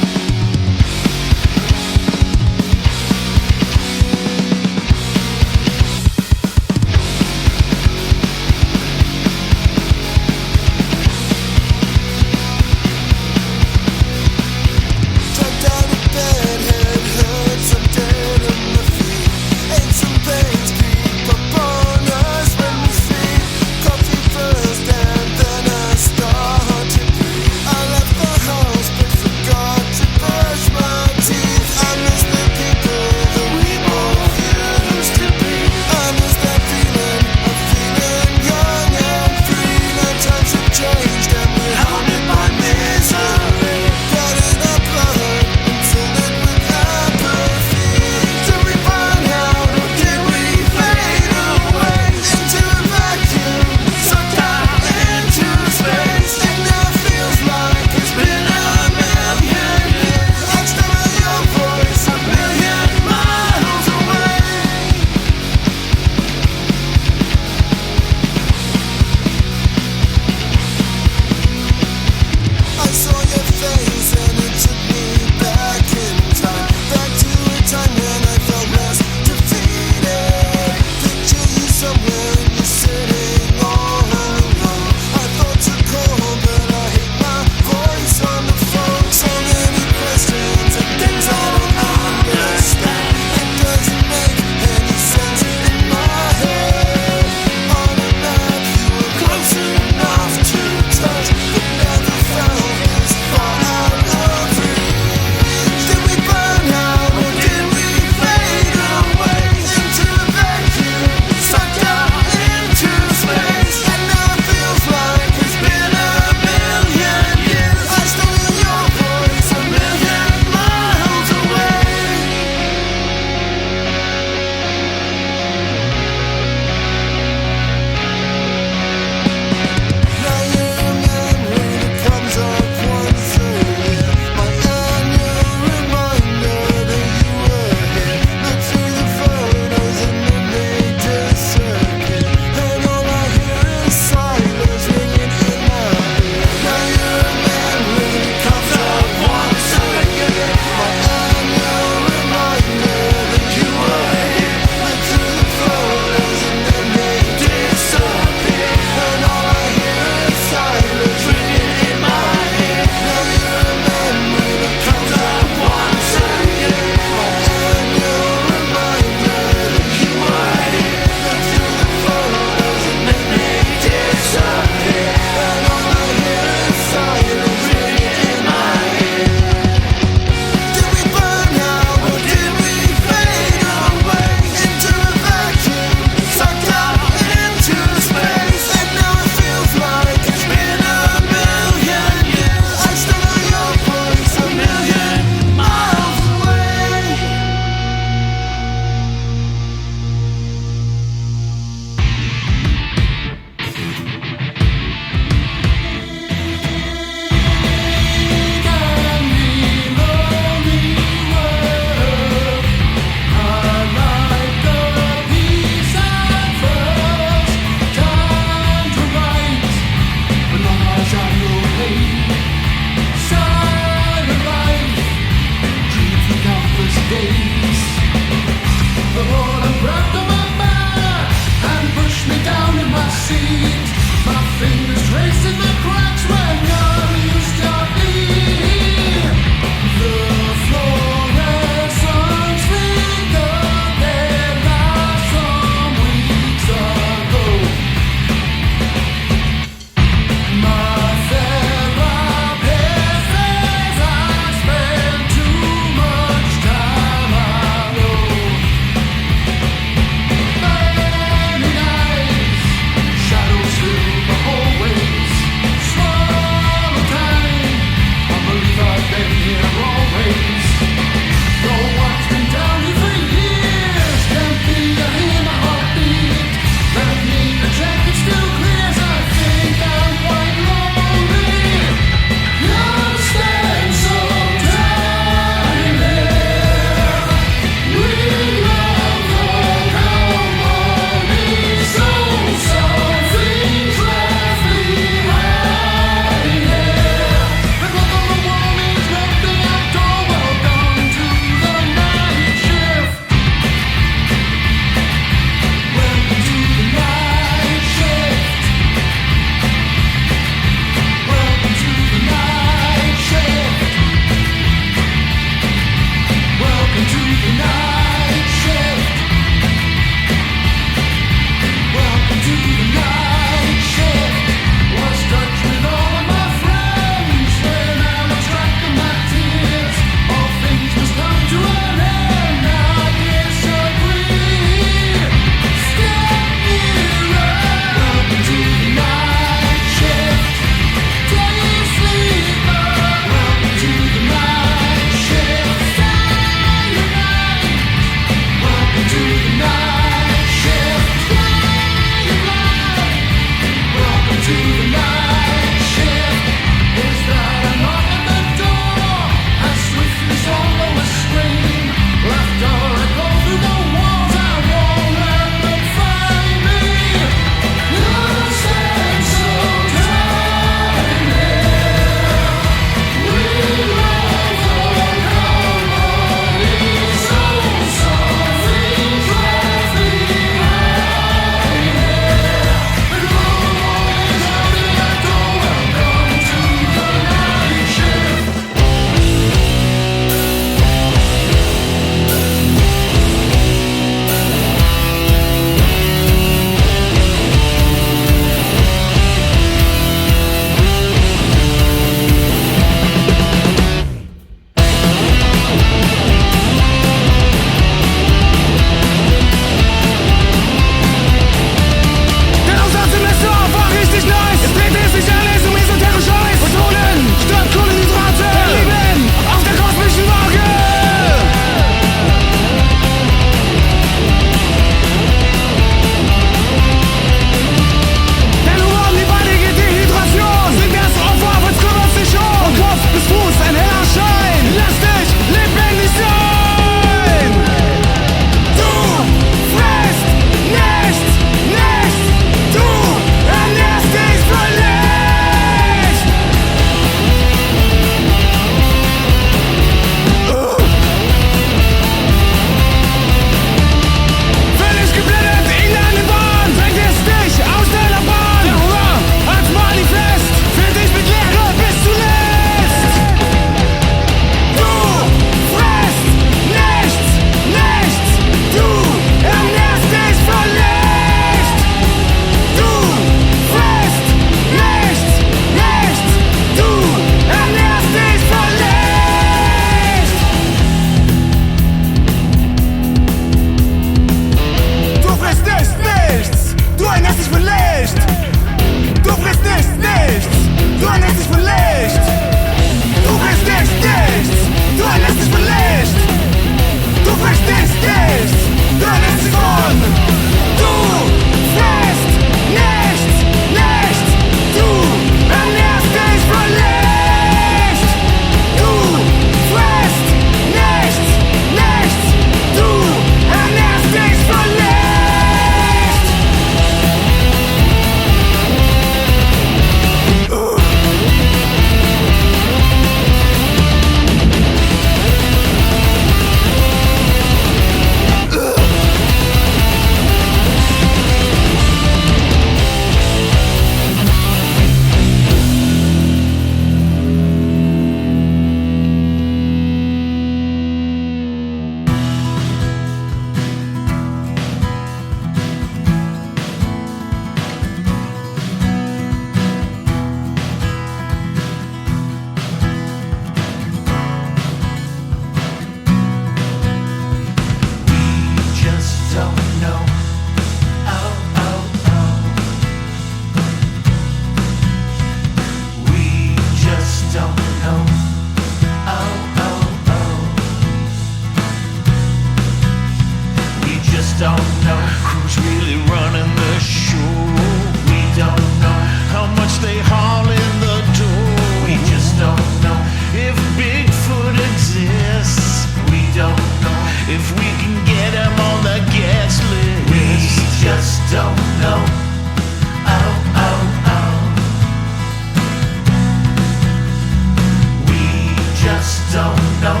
S5: just don't know.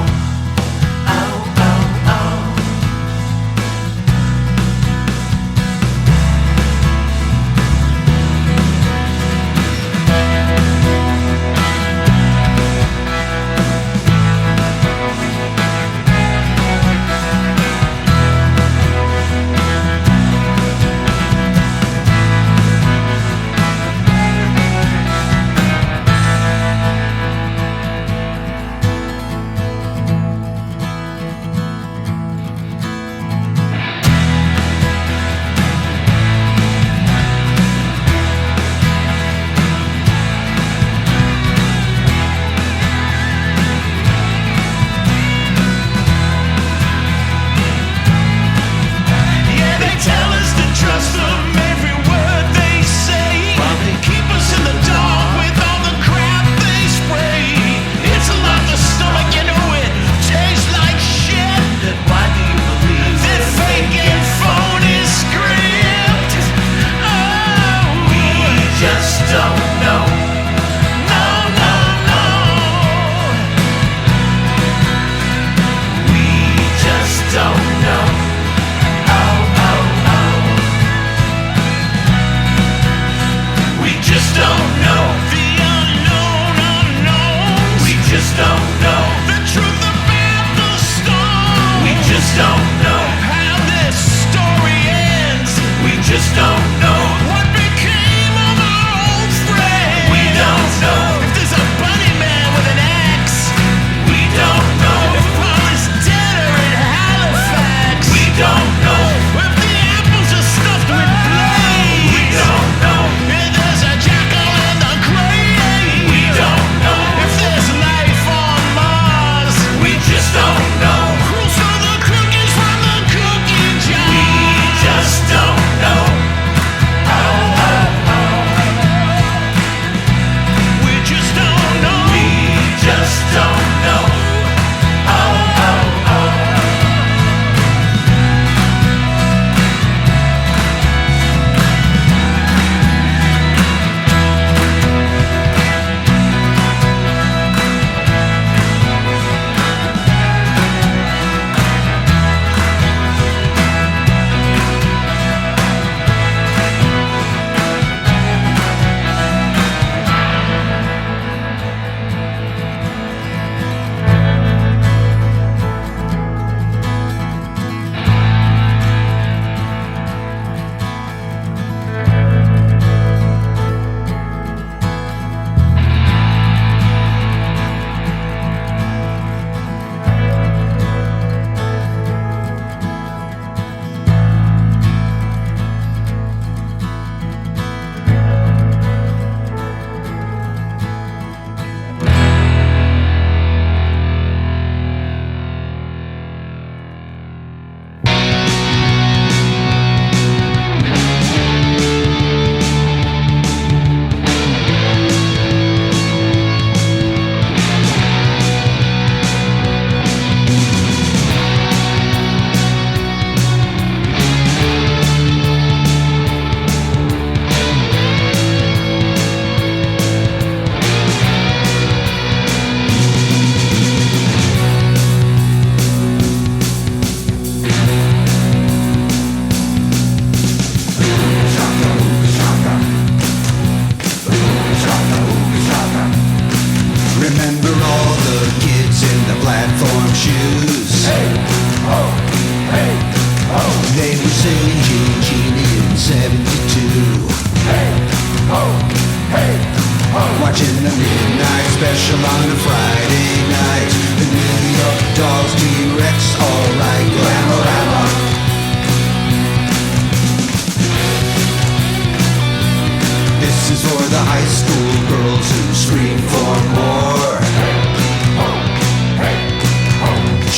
S5: Oh, oh, oh. Yeah, they tell us to trust them every word they say, while they keep us in the dark with all the crap they spray. It's a lot to stomach, you know it tastes like shit. Then why do you believe that fake and phony script? Oh, we just don't know. No, no, no. We just don't know. Oh, oh, oh. We just don't know the unknown unknown. We just don't know the truth about the storm. We just don't know how this story ends. We just don't know what became of our old friends. We don't know if there's a bunny man with an axe. We don't know if Paul is dead or in Halifax. We don't know if the apples are stuffed with blades. We don't know if there's a jackal in the grave. We don't know if there's life on Mars. We just don't know who stole the cookies from the cookie jar. We just don't know. Oh, oh, oh. We just don't know. We just don't know. Oh, oh, oh. Remember all the kids in the platform shoes? Hey, ho, hey, ho. They were singing Gene Genie in 72. Hey, ho, hey, ho. Watching the midnight special on a Friday night. The New York Dolls, T-Rex, alright, Glamorama. This is for the high school girls who scream for more.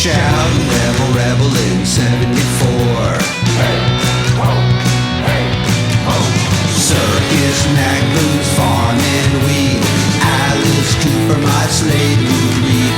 S5: Shout rebel, rebel in 74. Circus, Nagloos, Farm and Weed. Alice Cooper, my slave, who read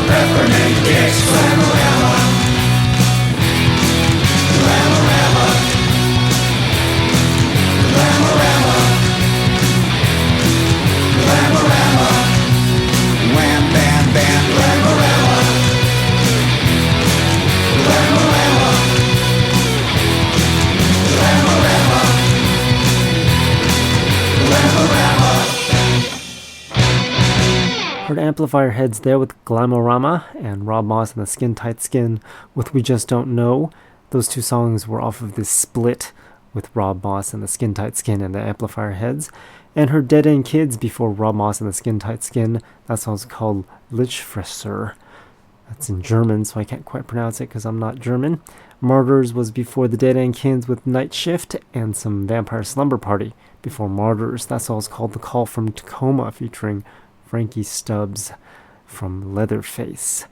S5: Peppermint kicks, Glamorama. Glamorama. Glamorama. Glamorama. Wham, bam, bam, Glamorama. Glamorama. Glamorama. Glamorama.
S2: Heard Amplifier Heads there with Glamorama, and Rob Moss and the Skin Tight Skin with We Just Don't Know. Those two songs were off of this split with Rob Moss and the Skin Tight Skin and the Amplifier Heads. And her Dead End Kids before Rob Moss and the Skin Tight Skin. That song's called Lichfresser. That's in German, so I can't quite pronounce it because I'm not German. Martyrs was before the Dead End Kids with Night Shift, and some Vampire Slumber Party before Martyrs. That song's called The Call from Tacoma, featuring Frankie Stubbs from Leatherface.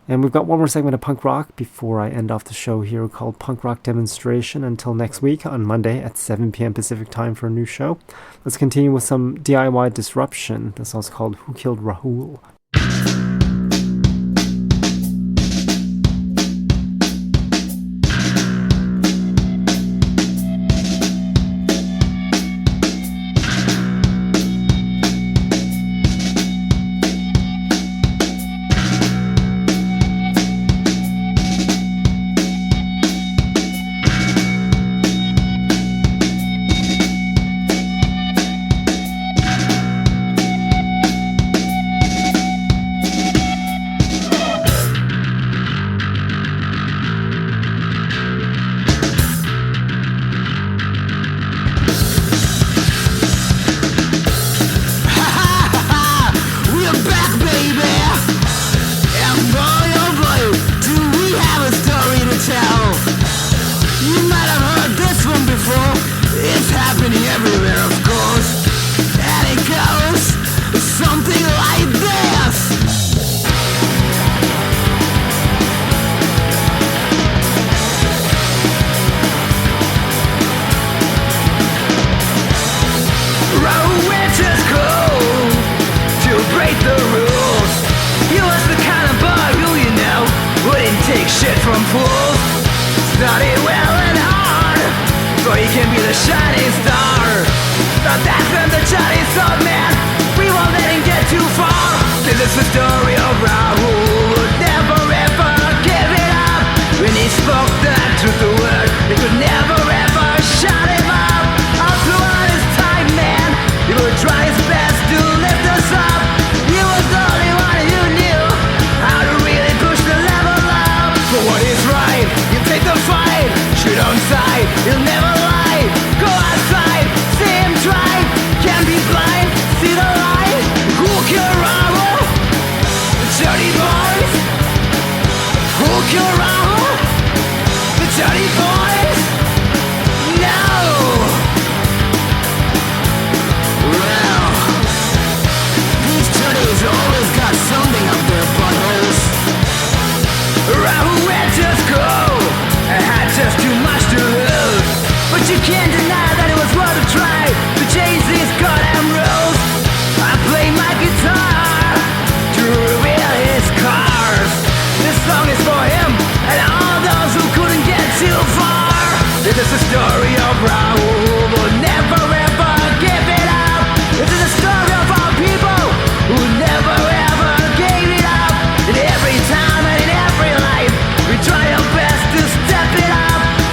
S2: And we've got one more segment of punk rock before I end off the show here, called Punk Rock Demonstration. Until next week on Monday at 7 p.m. Pacific time for a new show. Let's continue with some DIY Disruption. This song's called Who Killed Rahul?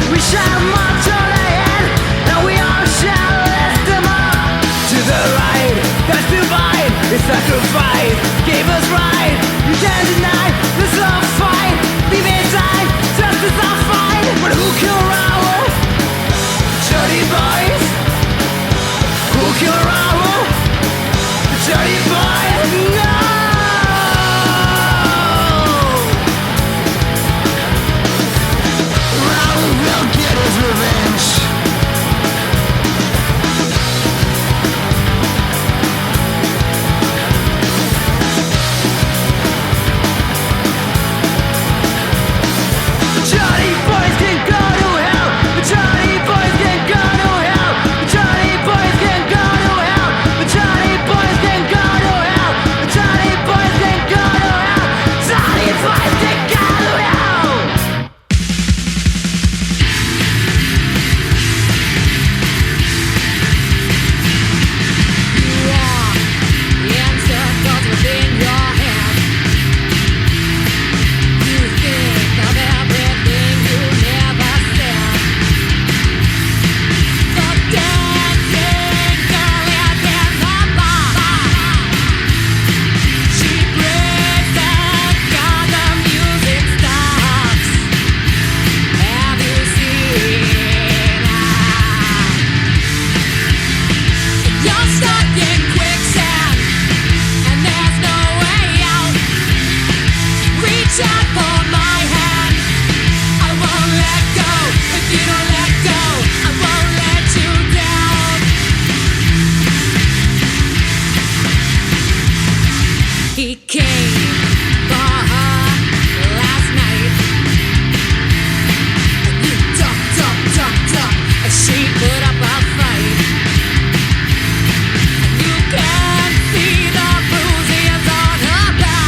S5: We
S9: shot for my hand. I won't let go. If you don't let go, I won't let you down. He came for her last night. And you duck, as she put up a fight. And you can see the bruises on her back.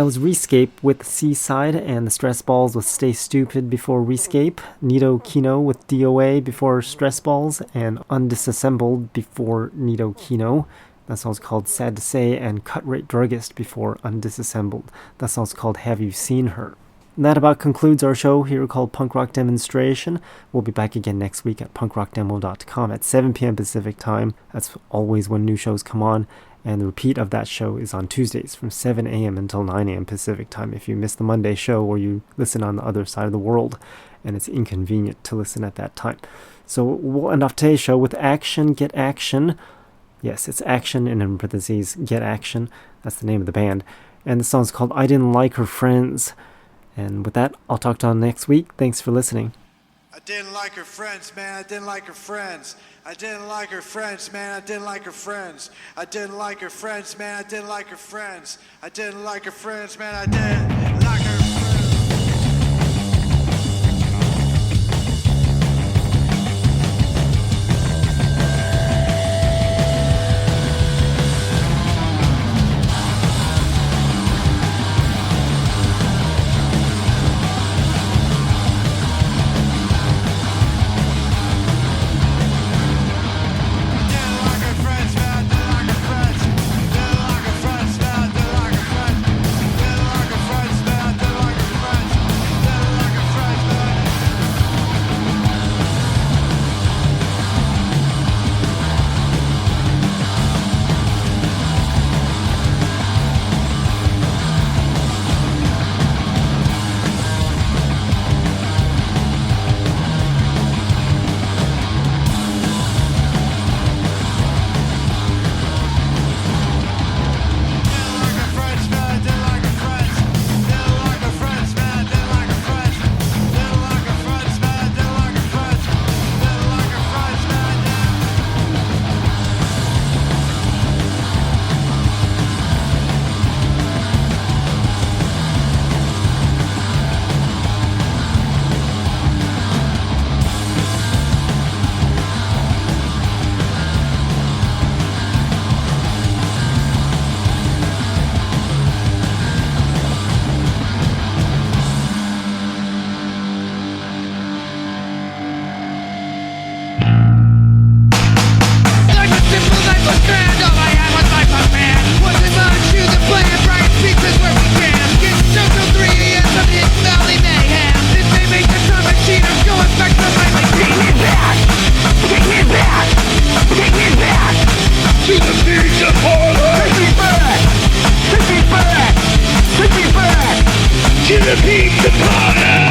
S2: was Rescape with Seaside, and the Stress Balls with Stay Stupid before Rescape, Nito Kino with DOA before Stress Balls, and Undisassembled before Nito Kino. That song's called Sad to Say, and Cut Rate Druggist before Undisassembled. That song's called Have You Seen Her? And that about concludes our show here called Punk Rock Demonstration. We'll be back again next week at punkrockdemo.com at 7 p.m. Pacific time. That's always when new shows come on. And the repeat of that show is on Tuesdays from 7 a.m. until 9 a.m. Pacific time if you miss the Monday show or you listen on the other side of the world and it's inconvenient to listen at that time. So we'll end off today's show with Action, Get Action. Yes, it's Action and in parentheses, Get Action. That's the name of the band. And the song's called I Didn't Like Her Friends. And with that, I'll talk to you all next week. Thanks for listening.
S3: I didn't like her friends, man. I didn't like her friends. I didn't like her friends, man. I didn't like her friends. I didn't like her friends, man. I didn't like her friends. I didn't like her friends, man. I didn't like her friends.
S5: To the peaks of Potter.